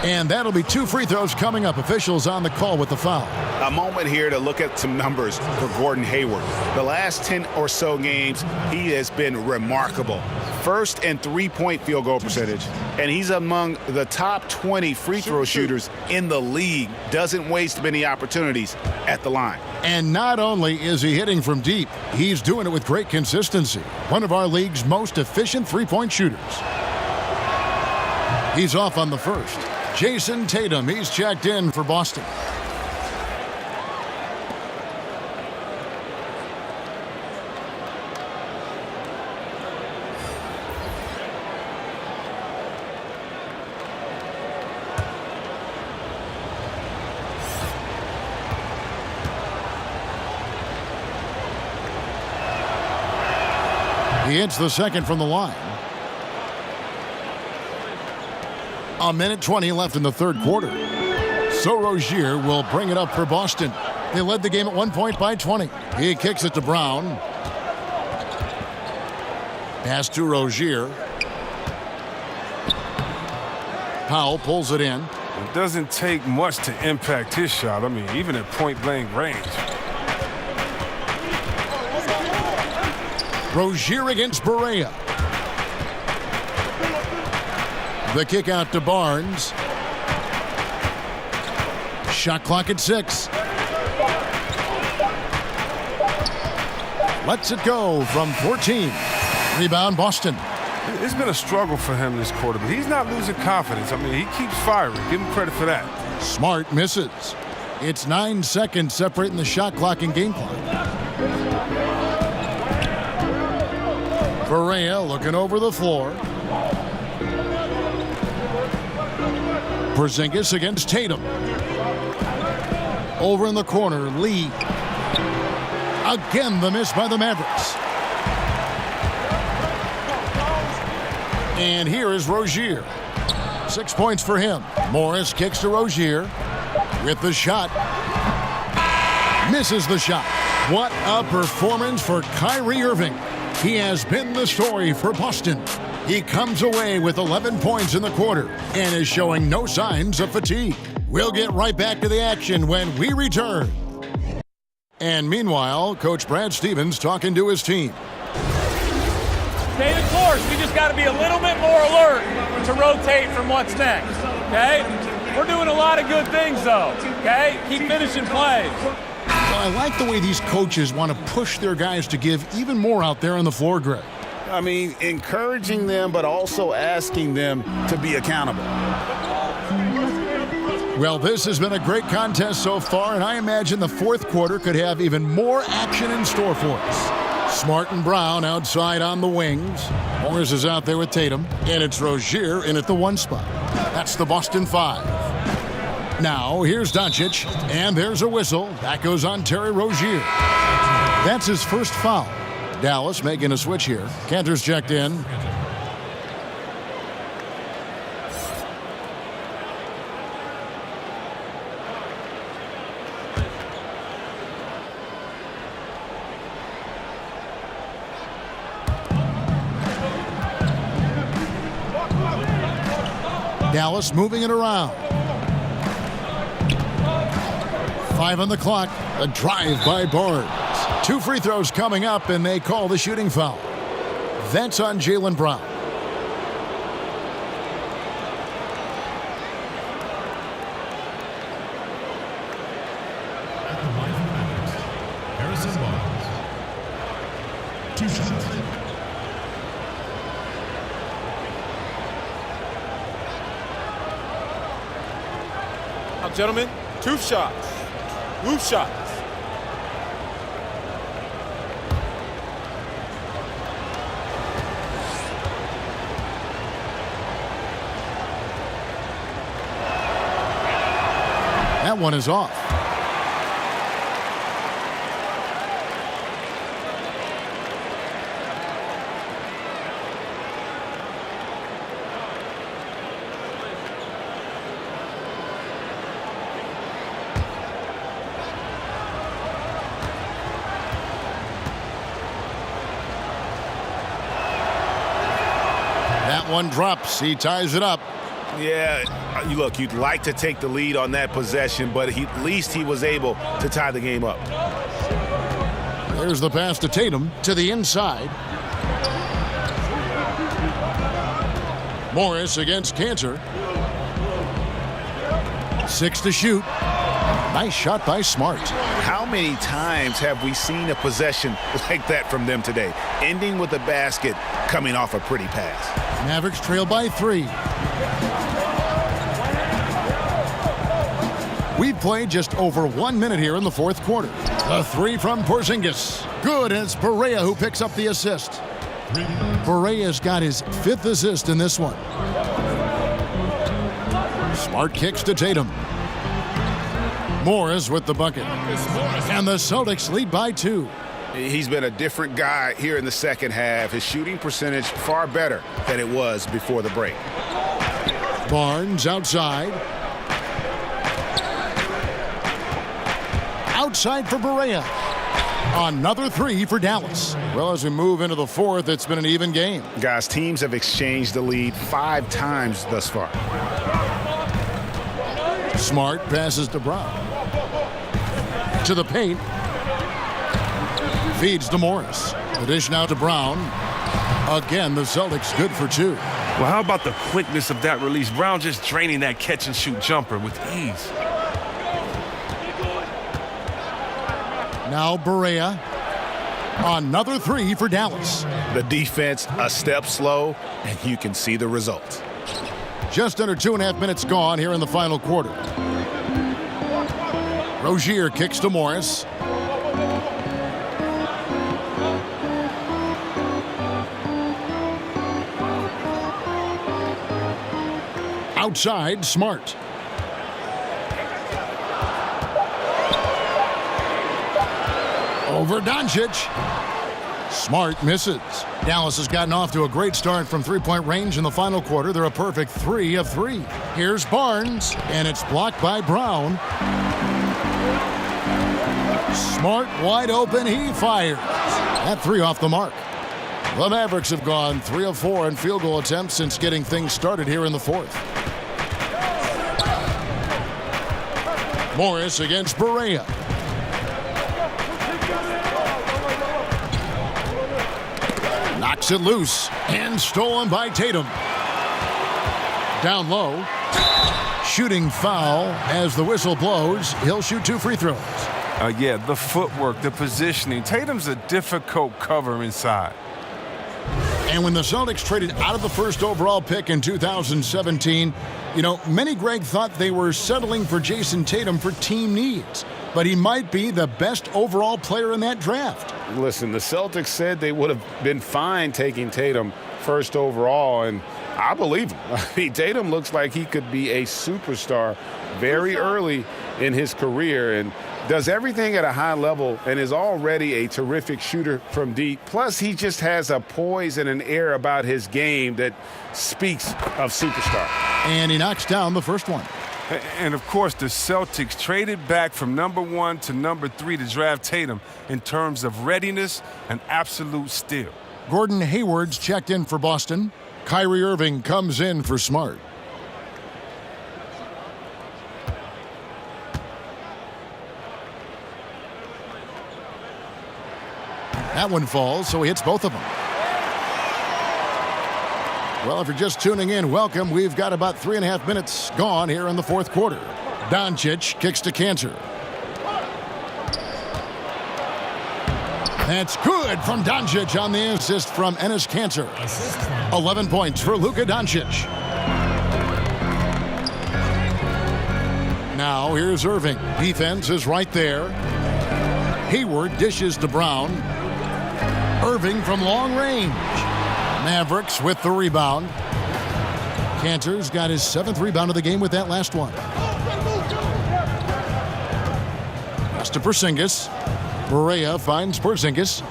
And that'll be 2 free throws coming up. Officials on the call with the foul. A moment here to look at some numbers for Gordon Hayward. The last 10 or so games, he has been remarkable. First and 3-point field goal percentage. And he's among the top 20 free throw shooters in the league. Doesn't waste many opportunities at the line. And not only is he hitting from deep, he's doing it with great consistency. One of our league's most efficient 3-point shooters. He's off on the first. Jason Tatum, he's checked in for Boston. He hits the second from the line. A minute 20 left in the third quarter. So Rozier will bring it up for Boston. They led the game at 1 point by 20. He kicks it to Brown. Pass to Rozier. Powell pulls it in. It doesn't take much to impact his shot. I mean, even at point-blank range. Rozier against Barea. The kick out to Barnes. Shot clock at 6. Lets it go from 14. Rebound Boston. It's been a struggle for him this quarter, but he's not losing confidence. I mean, he keeps firing. Give him credit for that. Smart misses. It's 9 seconds separating the shot clock and game clock. Barea looking over the floor. Porzingis against Tatum. Over in the corner, Lee. Again, the miss by the Mavericks. And here is Rozier. 6 points for him. Morris kicks to Rozier with the shot. Misses the shot. What a performance for Kyrie Irving. He has been the story for Boston. He comes away with 11 points in the quarter and is showing no signs of fatigue. We'll get right back to the action when we return. And meanwhile, Coach Brad Stevens talking to his team. Stay the course. We just got to be a little bit more alert to rotate from what's next, okay? We're doing a lot of good things, though, okay? Keep finishing plays. Well, I like the way these coaches want to push their guys to give even more out there on the floor, Greg. I mean, encouraging them, but also asking them to be accountable. Well, this has been a great contest so far, and I imagine the fourth quarter could have even more action in store for us. Smart and Brown outside on the wings. Morris is out there with Tatum, and it's Rozier in at the 1 spot. That's the Boston 5. Now, here's Doncic, and there's a whistle. That goes on Terry Rozier. That's his first foul. Dallas making a switch here. Cantor's checked in. Dallas moving it around. 5 on the clock. A drive by Barnes. 2 free throws coming up, and they call the shooting foul. That's on Jaylen Brown. At the line for the Mavericks, Harrison Barnes. 2 shots. Now, gentlemen, 2 shots. Loose shots. That one is off. That one drops. He ties it up. Yeah, look, you'd like to take the lead on that possession, but at least he was able to tie the game up. There's the pass to Tatum to the inside. Morris against Cantor. 6 to shoot. Nice shot by Smart. How many times have we seen a possession like that from them today, ending with a basket coming off a pretty pass? Mavericks trail by 3. We've played just over 1 minute here in the fourth quarter. A 3 from Porzingis. Good, and it's Barea who picks up the assist. Barea's got his 5th assist in this one. Smart kicks to Tatum. Morris with the bucket. And the Celtics lead by 2. He's been a different guy here in the second half. His shooting percentage far better than it was before the break. Barnes outside. Outside for Barea. Another 3 for Dallas. Well, as we move into the fourth, it's been an even game. Guys, teams have exchanged the lead 5 times thus far. Smart passes to Brown. To the paint. Feeds to Morris. The dish now to Brown. Again, the Celtics good for 2. Well, how about the quickness of that release? Brown just draining that catch-and-shoot jumper with ease. Now Barea. Another 3 for Dallas. The defense a step slow, and you can see the result. Just under 2.5 minutes gone here in the final quarter. Rozier kicks to Morris. Outside, Smart. Over Doncic. Smart misses. Dallas has gotten off to a great start from three-point range in the final quarter. They're a perfect 3 of 3. Here's Barnes, and it's blocked by Brown. Smart wide open. He fires. That 3 off the mark. The Mavericks have gone 3 of 4 in field goal attempts since getting things started here in the fourth. Morris against Barea. Knocks it loose and stolen by Tatum. Down low. Shooting foul as the whistle blows. He'll shoot 2 free throws. Yeah, the footwork, the positioning. Tatum's a difficult cover inside. And when the Celtics traded out of the first overall pick in 2017, many, Greg, thought they were settling for Jason Tatum for team needs. But he might be the best overall player in that draft. Listen, the Celtics said they would have been fine taking Tatum first overall, and I believe him. I mean, Tatum looks like he could be a superstar very early in his career and does everything at a high level and is already a terrific shooter from deep. Plus, he just has a poise and an air about his game that speaks of superstar. And he knocks down the first one. And, of course, the Celtics traded back from number 1 to number 3 to draft Tatum in terms of readiness and absolute steal. Gordon Hayward's checked in for Boston. Kyrie Irving comes in for Smart. That one falls, so he hits both of them. Well, if you're just tuning in, welcome. We've got about 3.5 minutes gone here in the fourth quarter. Doncic kicks to Cantor. That's good from Doncic on the assist from Enes Kanter. 11 points for Luka Doncic. Now here's Irving. Defense is right there. Hayward dishes to Brown. Irving from long range. Mavericks with the rebound. Kanter's got his 7th rebound of the game with that last one. Pass to Porzingis. Barea finds Porzingis.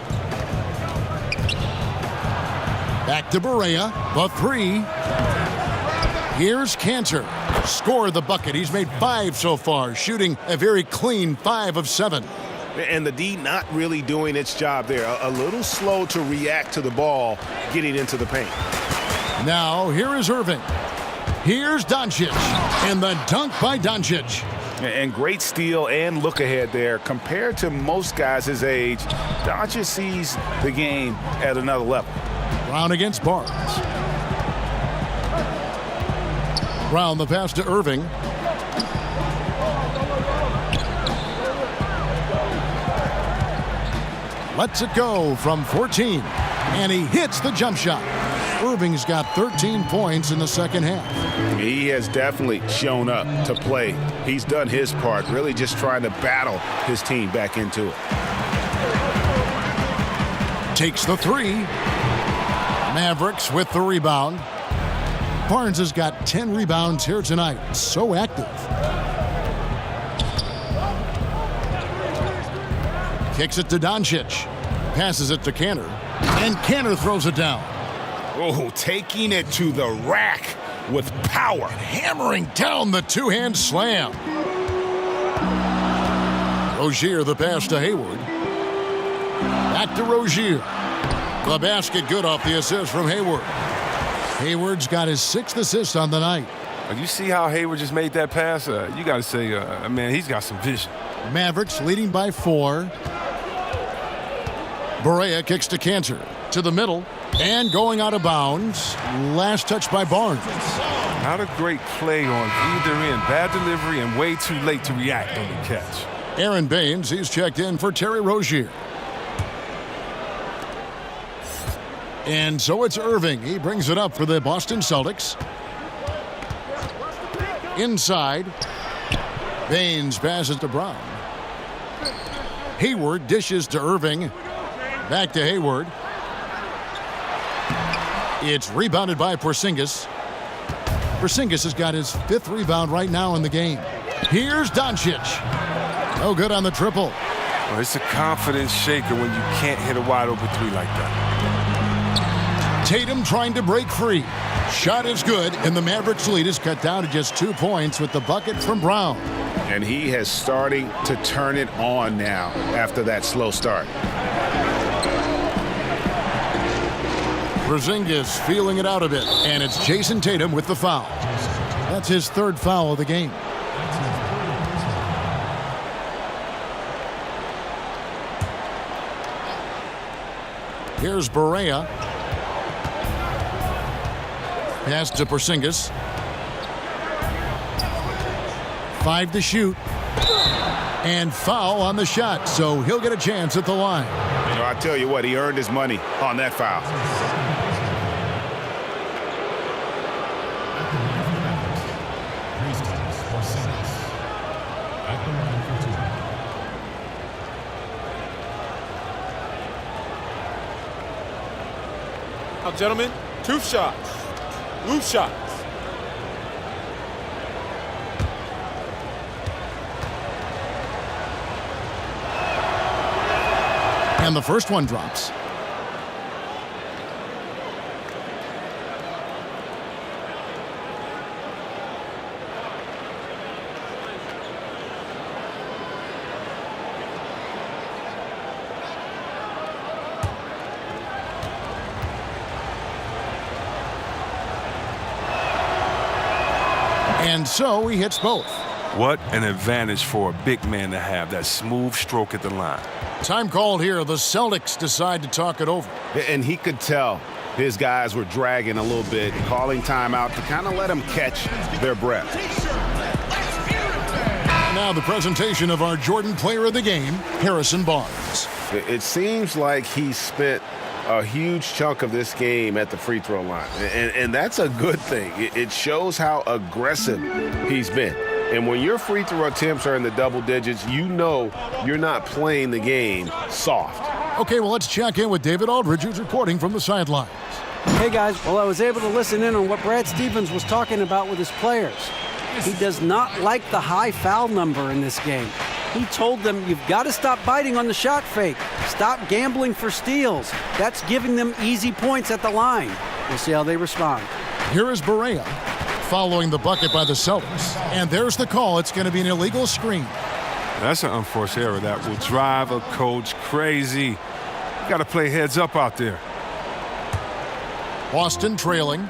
Back to Barea. The 3. Here's Kanter. Score the bucket. He's made 5 so far, shooting a very clean 5 of 7. And the D not really doing its job there. A little slow to react to the ball getting into the paint. Now here is Irving. Here's Doncic. And the dunk by Doncic. And great steal and look ahead there. Compared to most guys his age, Doncic sees the game at another level. Brown against Barnes. Brown the pass to Irving. Lets it go from 14. And he hits the jump shot. Irving's got 13 points in the second half. He has definitely shown up to play. He's done his part, really just trying to battle his team back into it. Takes the 3. Mavericks with the rebound. Barnes has got 10 rebounds here tonight. So active. Kicks it to Doncic. Passes it to Kanter. And Kanter throws it down. Oh, taking it to the rack with power. Hammering down the two-hand slam. Rozier the pass to Hayward. Back to Rozier. The basket good off the assist from Hayward. Hayward's got his 6th assist on the night. You see how Hayward just made that pass? You got to say, man, he's got some vision. Mavericks leading by 4. Barea kicks to Kanter. To the middle. And going out of bounds. Last touch by Barnes. Not a great play on either end. Bad delivery and way too late to react on the catch. Aaron Baines, he's checked in for Terry Rozier. And so it's Irving. He brings it up for the Boston Celtics. Inside. Baines passes to Brown. Hayward dishes to Irving. Back to Hayward. It's rebounded by Porzingis. Porzingis has got his 5th rebound right now in the game. Here's Doncic. No good on the triple. Well, it's a confidence shaker when you can't hit a wide open three like that. Tatum trying to break free. Shot is good, and the Mavericks lead is cut down to just 2 points with the bucket from Brown. And he has starting to turn it on now after that slow start. Porzingis feeling it out a bit, and it's Jason Tatum with the foul. That's his 3rd foul of the game. Here's Barea. Pass to Porzingis. 5 to shoot. And foul on the shot, so he'll get a chance at the line. You know, I tell you what, he earned his money on that foul. Now, gentlemen, 2 shots. Loose shots. And the first one drops. And so he hits both. What an advantage for a big man to have, that smooth stroke at the line. Time called here. The Celtics decide to talk it over. And he could tell his guys were dragging a little bit, calling timeout to kind of let them catch their breath. Now the presentation of our Jordan Player of the Game, Harrison Barnes. It seems like he spent a huge chunk of this game at the free throw line. And that's a good thing. It shows how aggressive he's been. And when your free throw attempts are in the double digits, you know you're not playing the game soft. Okay, well, let's check in with David Aldridge, who's reporting from the sidelines. Hey, guys. Well, I was able to listen in on what Brad Stevens was talking about with his players. He does not like the high foul number in this game. He told them, you've got to stop biting on the shot fake. Stop gambling for steals. That's giving them easy points at the line. We'll see how they respond. Here is Barea following the bucket by the Celtics. And there's the call. It's going to be an illegal screen. That's an unforced error that will drive a coach crazy. You got to play heads up out there. Boston trailing.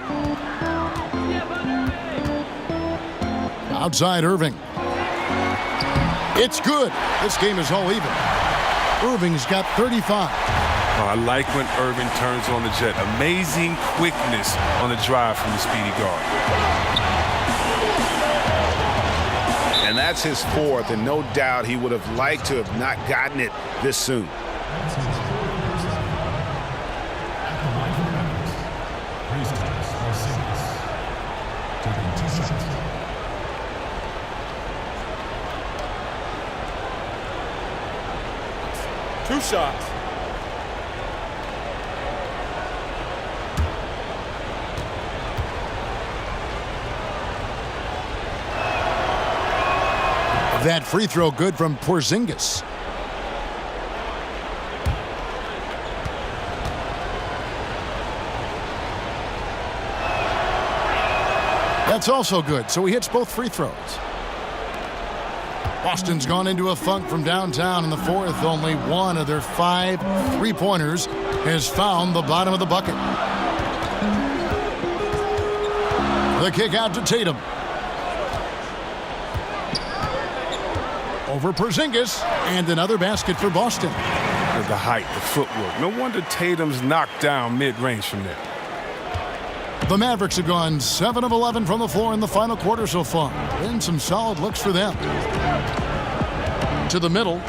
Outside Irving. It's good. This game is all even. Irving's got 35. Oh, I like when Irving turns on the jet. Amazing quickness on the drive from the speedy guard. And that's his 4th, and no doubt he would have liked to have not gotten it this soon. Two shots. That free throw good from Porzingis. That's also good, so he hits both free throws. Boston's gone into a funk from downtown in the 4th. Only one of their 5 3-pointers has found the bottom of the bucket. The kick out to Tatum. Over Porzingis, and another basket for Boston. The height, the footwork. No wonder Tatum's knocked down mid-range from there. The Mavericks have gone 7 of 11 from the floor in the final quarter so far. Been some solid looks for them. To the middle.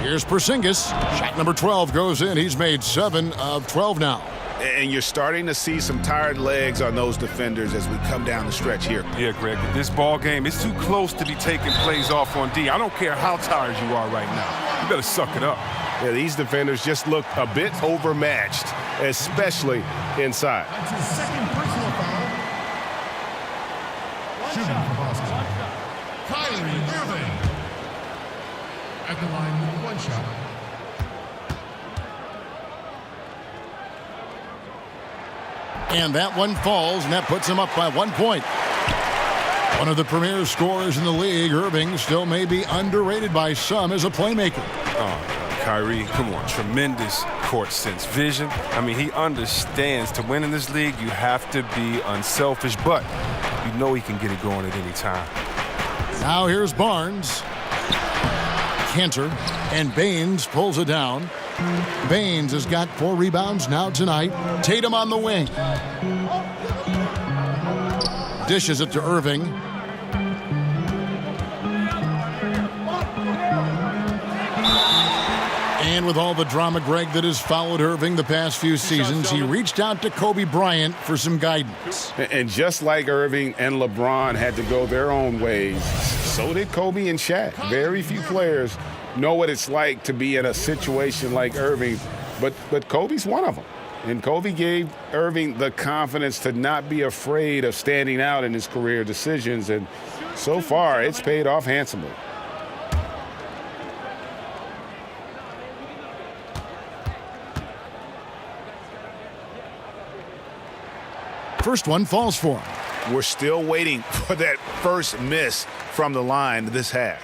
Here's Porzingis. Shot number 12 goes in. He's made 7 of 12 now. And you're starting to see some tired legs on those defenders as we come down the stretch here. Yeah, Greg, this ball game is too close to be taking plays off on D. I don't care how tired you are right now. You better suck it up. Yeah, these defenders just look a bit overmatched, especially inside. That's his 2nd personal foul. Shooting for Boston. Kyrie Irving. At the line And that one falls, and that puts him up by 1 point. One of the premier scorers in the league, Irving, still may be underrated by some as a playmaker. Oh, Kyrie, come on. Tremendous court sense, vision. I mean, he understands to win in this league, you have to be unselfish, but you know he can get it going at any time. Now here's Barnes. Cantor, and Baines pulls it down. Baines has got 4 rebounds now tonight. Tatum on the wing. Dishes it to Irving. And with all the drama, Greg, that has followed Irving the past few seasons, he reached out to Kobe Bryant for some guidance. And just like Irving and LeBron had to go their own ways, so did Kobe and Shaq. Very few players know what it's like to be in a situation like Irving, but Kobe's one of them. And Kobe gave Irving the confidence to not be afraid of standing out in his career decisions, and so far it's paid off handsomely. First one falls for him. We're still waiting for that first miss from the line this half.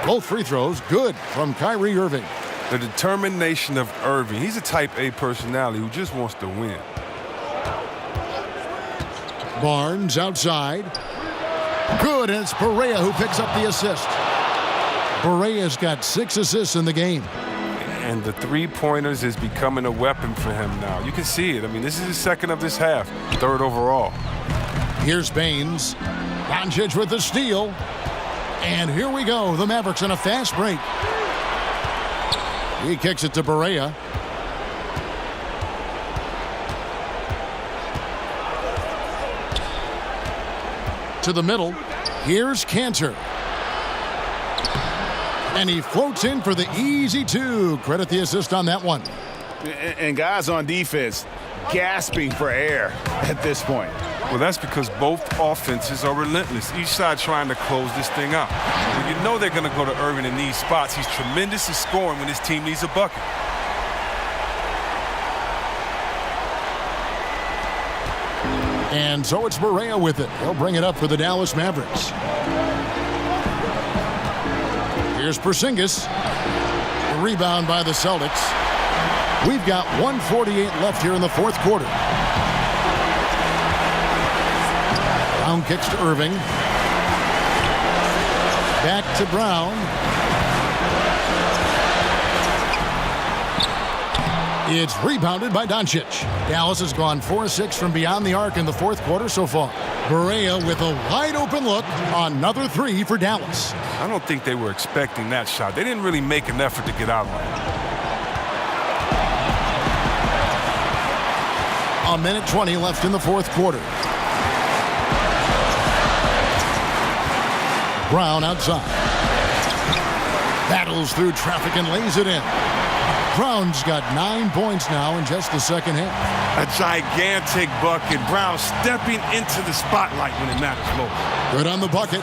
Both free throws good from Kyrie Irving. The determination of Irving. He's a type A personality who just wants to win. Barnes outside. Good, and it's Barea who picks up the assist. Barea's got 6 assists in the game. And the three-pointers is becoming a weapon for him now. You can see it. I mean, this is his second of this half, 3rd overall. Here's Baines. Doncic with the steal. And here we go. The Mavericks on a fast break. He kicks it to Barea. To the middle. Here's Cantor. And he floats in for the easy 2. Credit the assist on that one. And guys on defense gasping for air at this point. Well, that's because both offenses are relentless. Each side trying to close this thing out. Well, you know they're going to go to Irving in these spots. He's tremendous at scoring when his team needs a bucket. And so it's Barea with it. He'll bring it up for the Dallas Mavericks. Here's Porzingis. The rebound by the Celtics. We've got 1:48 left here in the 4th quarter. Brown kicks to Irving. Back to Brown. It's rebounded by Doncic. Dallas has gone 4-6 from beyond the arc in the 4th quarter so far. Barea with a wide open look. Another 3 for Dallas. I don't think they were expecting that shot. They didn't really make an effort to get out on it. 1:20 left in the 4th quarter. Brown outside. Battles through traffic and lays it in. Brown's got 9 points now in just the second half. A gigantic bucket. Brown stepping into the spotlight when it matters most. Good on the bucket.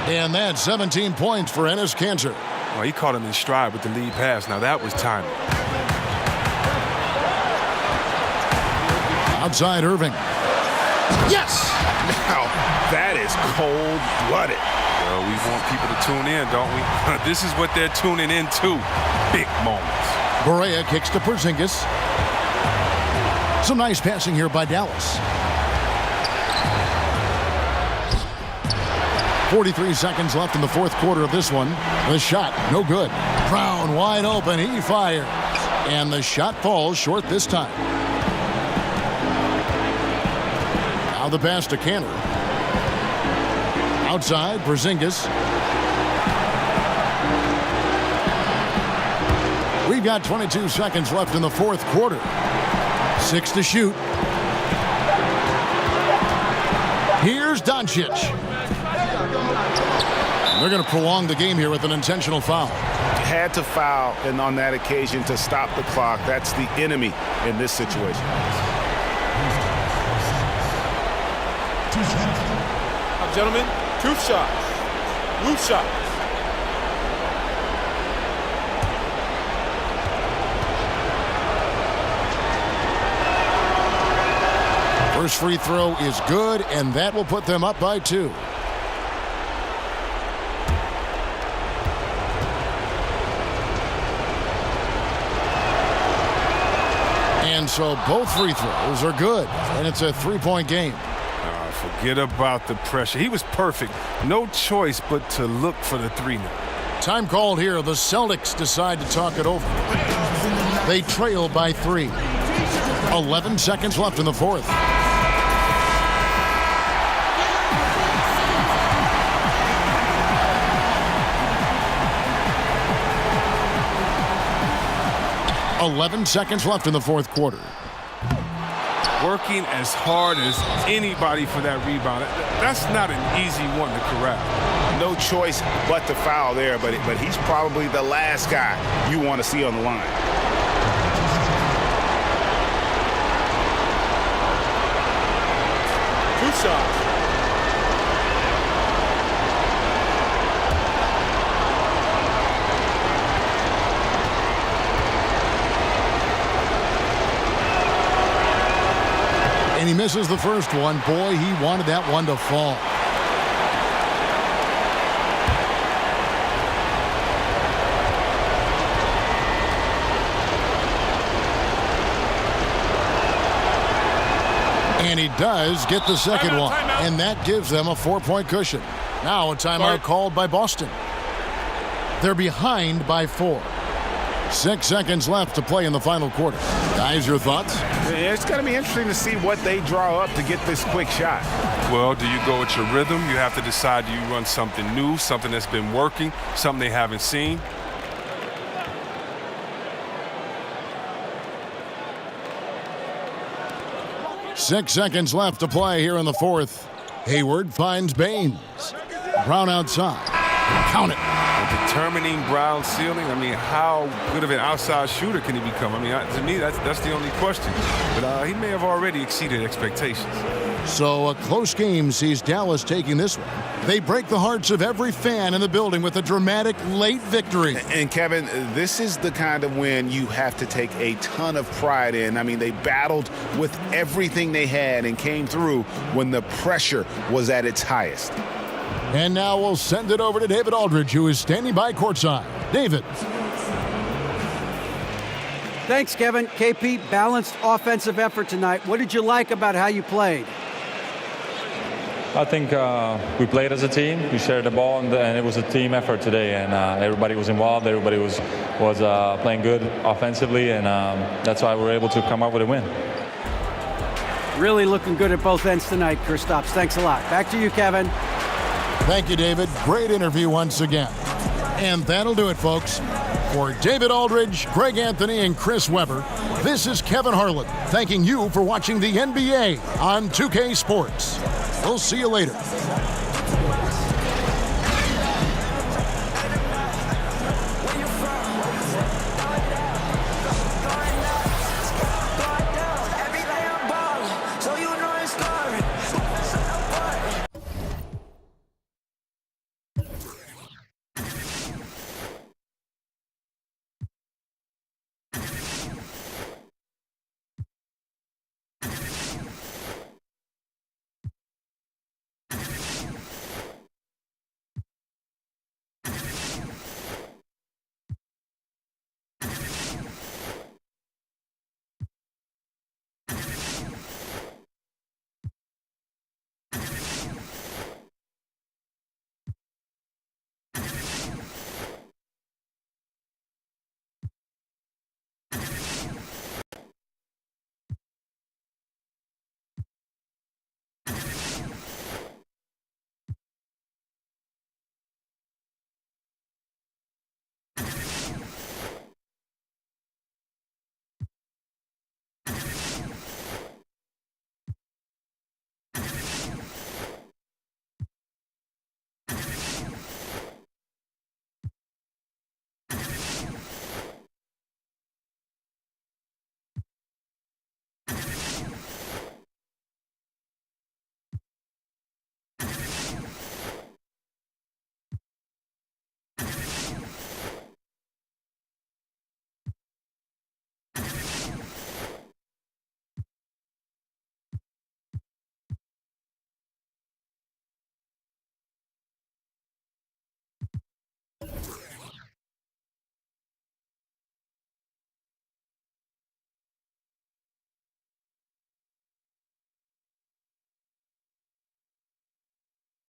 And that's 17 points for Enes Kanter. Well, he caught him in stride with the lead pass. Now that was timing. Outside Irving. Yes! Now, that is cold-blooded. Well, we want people to tune in, don't we? This is what they're tuning into. Big moments. Barea kicks to Porzingis. Some nice passing here by Dallas. 43 seconds left in the 4th quarter of this one. The shot, no good. Brown wide open, he fires. And the shot falls short this time. Now the pass to Cantor. Outside, Porzingis. We've got 22 seconds left in the 4th quarter. 6 to shoot. Here's Doncic. They're going to prolong the game here with an intentional foul. Had to foul, and on that occasion to stop the clock. That's the enemy in this situation. Now, gentlemen, 2 shots. Loose shot. First free throw is good, and that will put them up by 2. And so both free throws are good, and it's a 3-point game. Forget about the pressure. He was perfect. No choice but to look for the 3 now. Time called here. The Celtics decide to talk it over. They trail by 3. 11 seconds left in the fourth. .11 seconds left in the fourth quarter. Working as hard as anybody for that rebound. That's not an easy one to corral. No choice but to foul there, but he's probably the last guy you want to see on the line. Two shots. And he misses the first one. Boy, he wanted that one to fall. And he does get the second one. And that gives them a 4-point cushion. Now a timeout called by Boston. They're behind by 4. 6 seconds left to play in the final quarter. Guys, your thoughts? It's going to be interesting to see what they draw up to get this quick shot. Well, do you go with your rhythm? You have to decide, do you run something new, something that's been working, something they haven't seen? Six seconds left to play here in the fourth. Hayward finds Baines. Brown outside. Count it. Determining Brown's ceiling. I mean, how good of an outside shooter can he become? I mean, to me, that's the only question. But he may have already exceeded expectations. So a close game sees Dallas taking this one. They break the hearts of every fan in the building with a dramatic late victory. And Kevin, this is the kind of win you have to take a ton of pride in. I mean, they battled with everything they had and came through when the pressure was at its highest. And now we'll send it over to David Aldridge, who is standing by courtside. David. Thanks, Kevin. KP, balanced offensive effort tonight. What did you like about how you played? I think we played as a team. We shared the ball, and it was a team effort today. And everybody was involved. Everybody was playing good offensively, and that's why we were able to come up with a win. Really looking good at both ends tonight, Kristaps. Thanks a lot. Back to you, Kevin. Thank you, David. Great interview once again. And that'll do it, folks. For David Aldridge, Greg Anthony, and Chris Webber, this is Kevin Harlan thanking you for watching the NBA on 2K Sports. We'll see you later.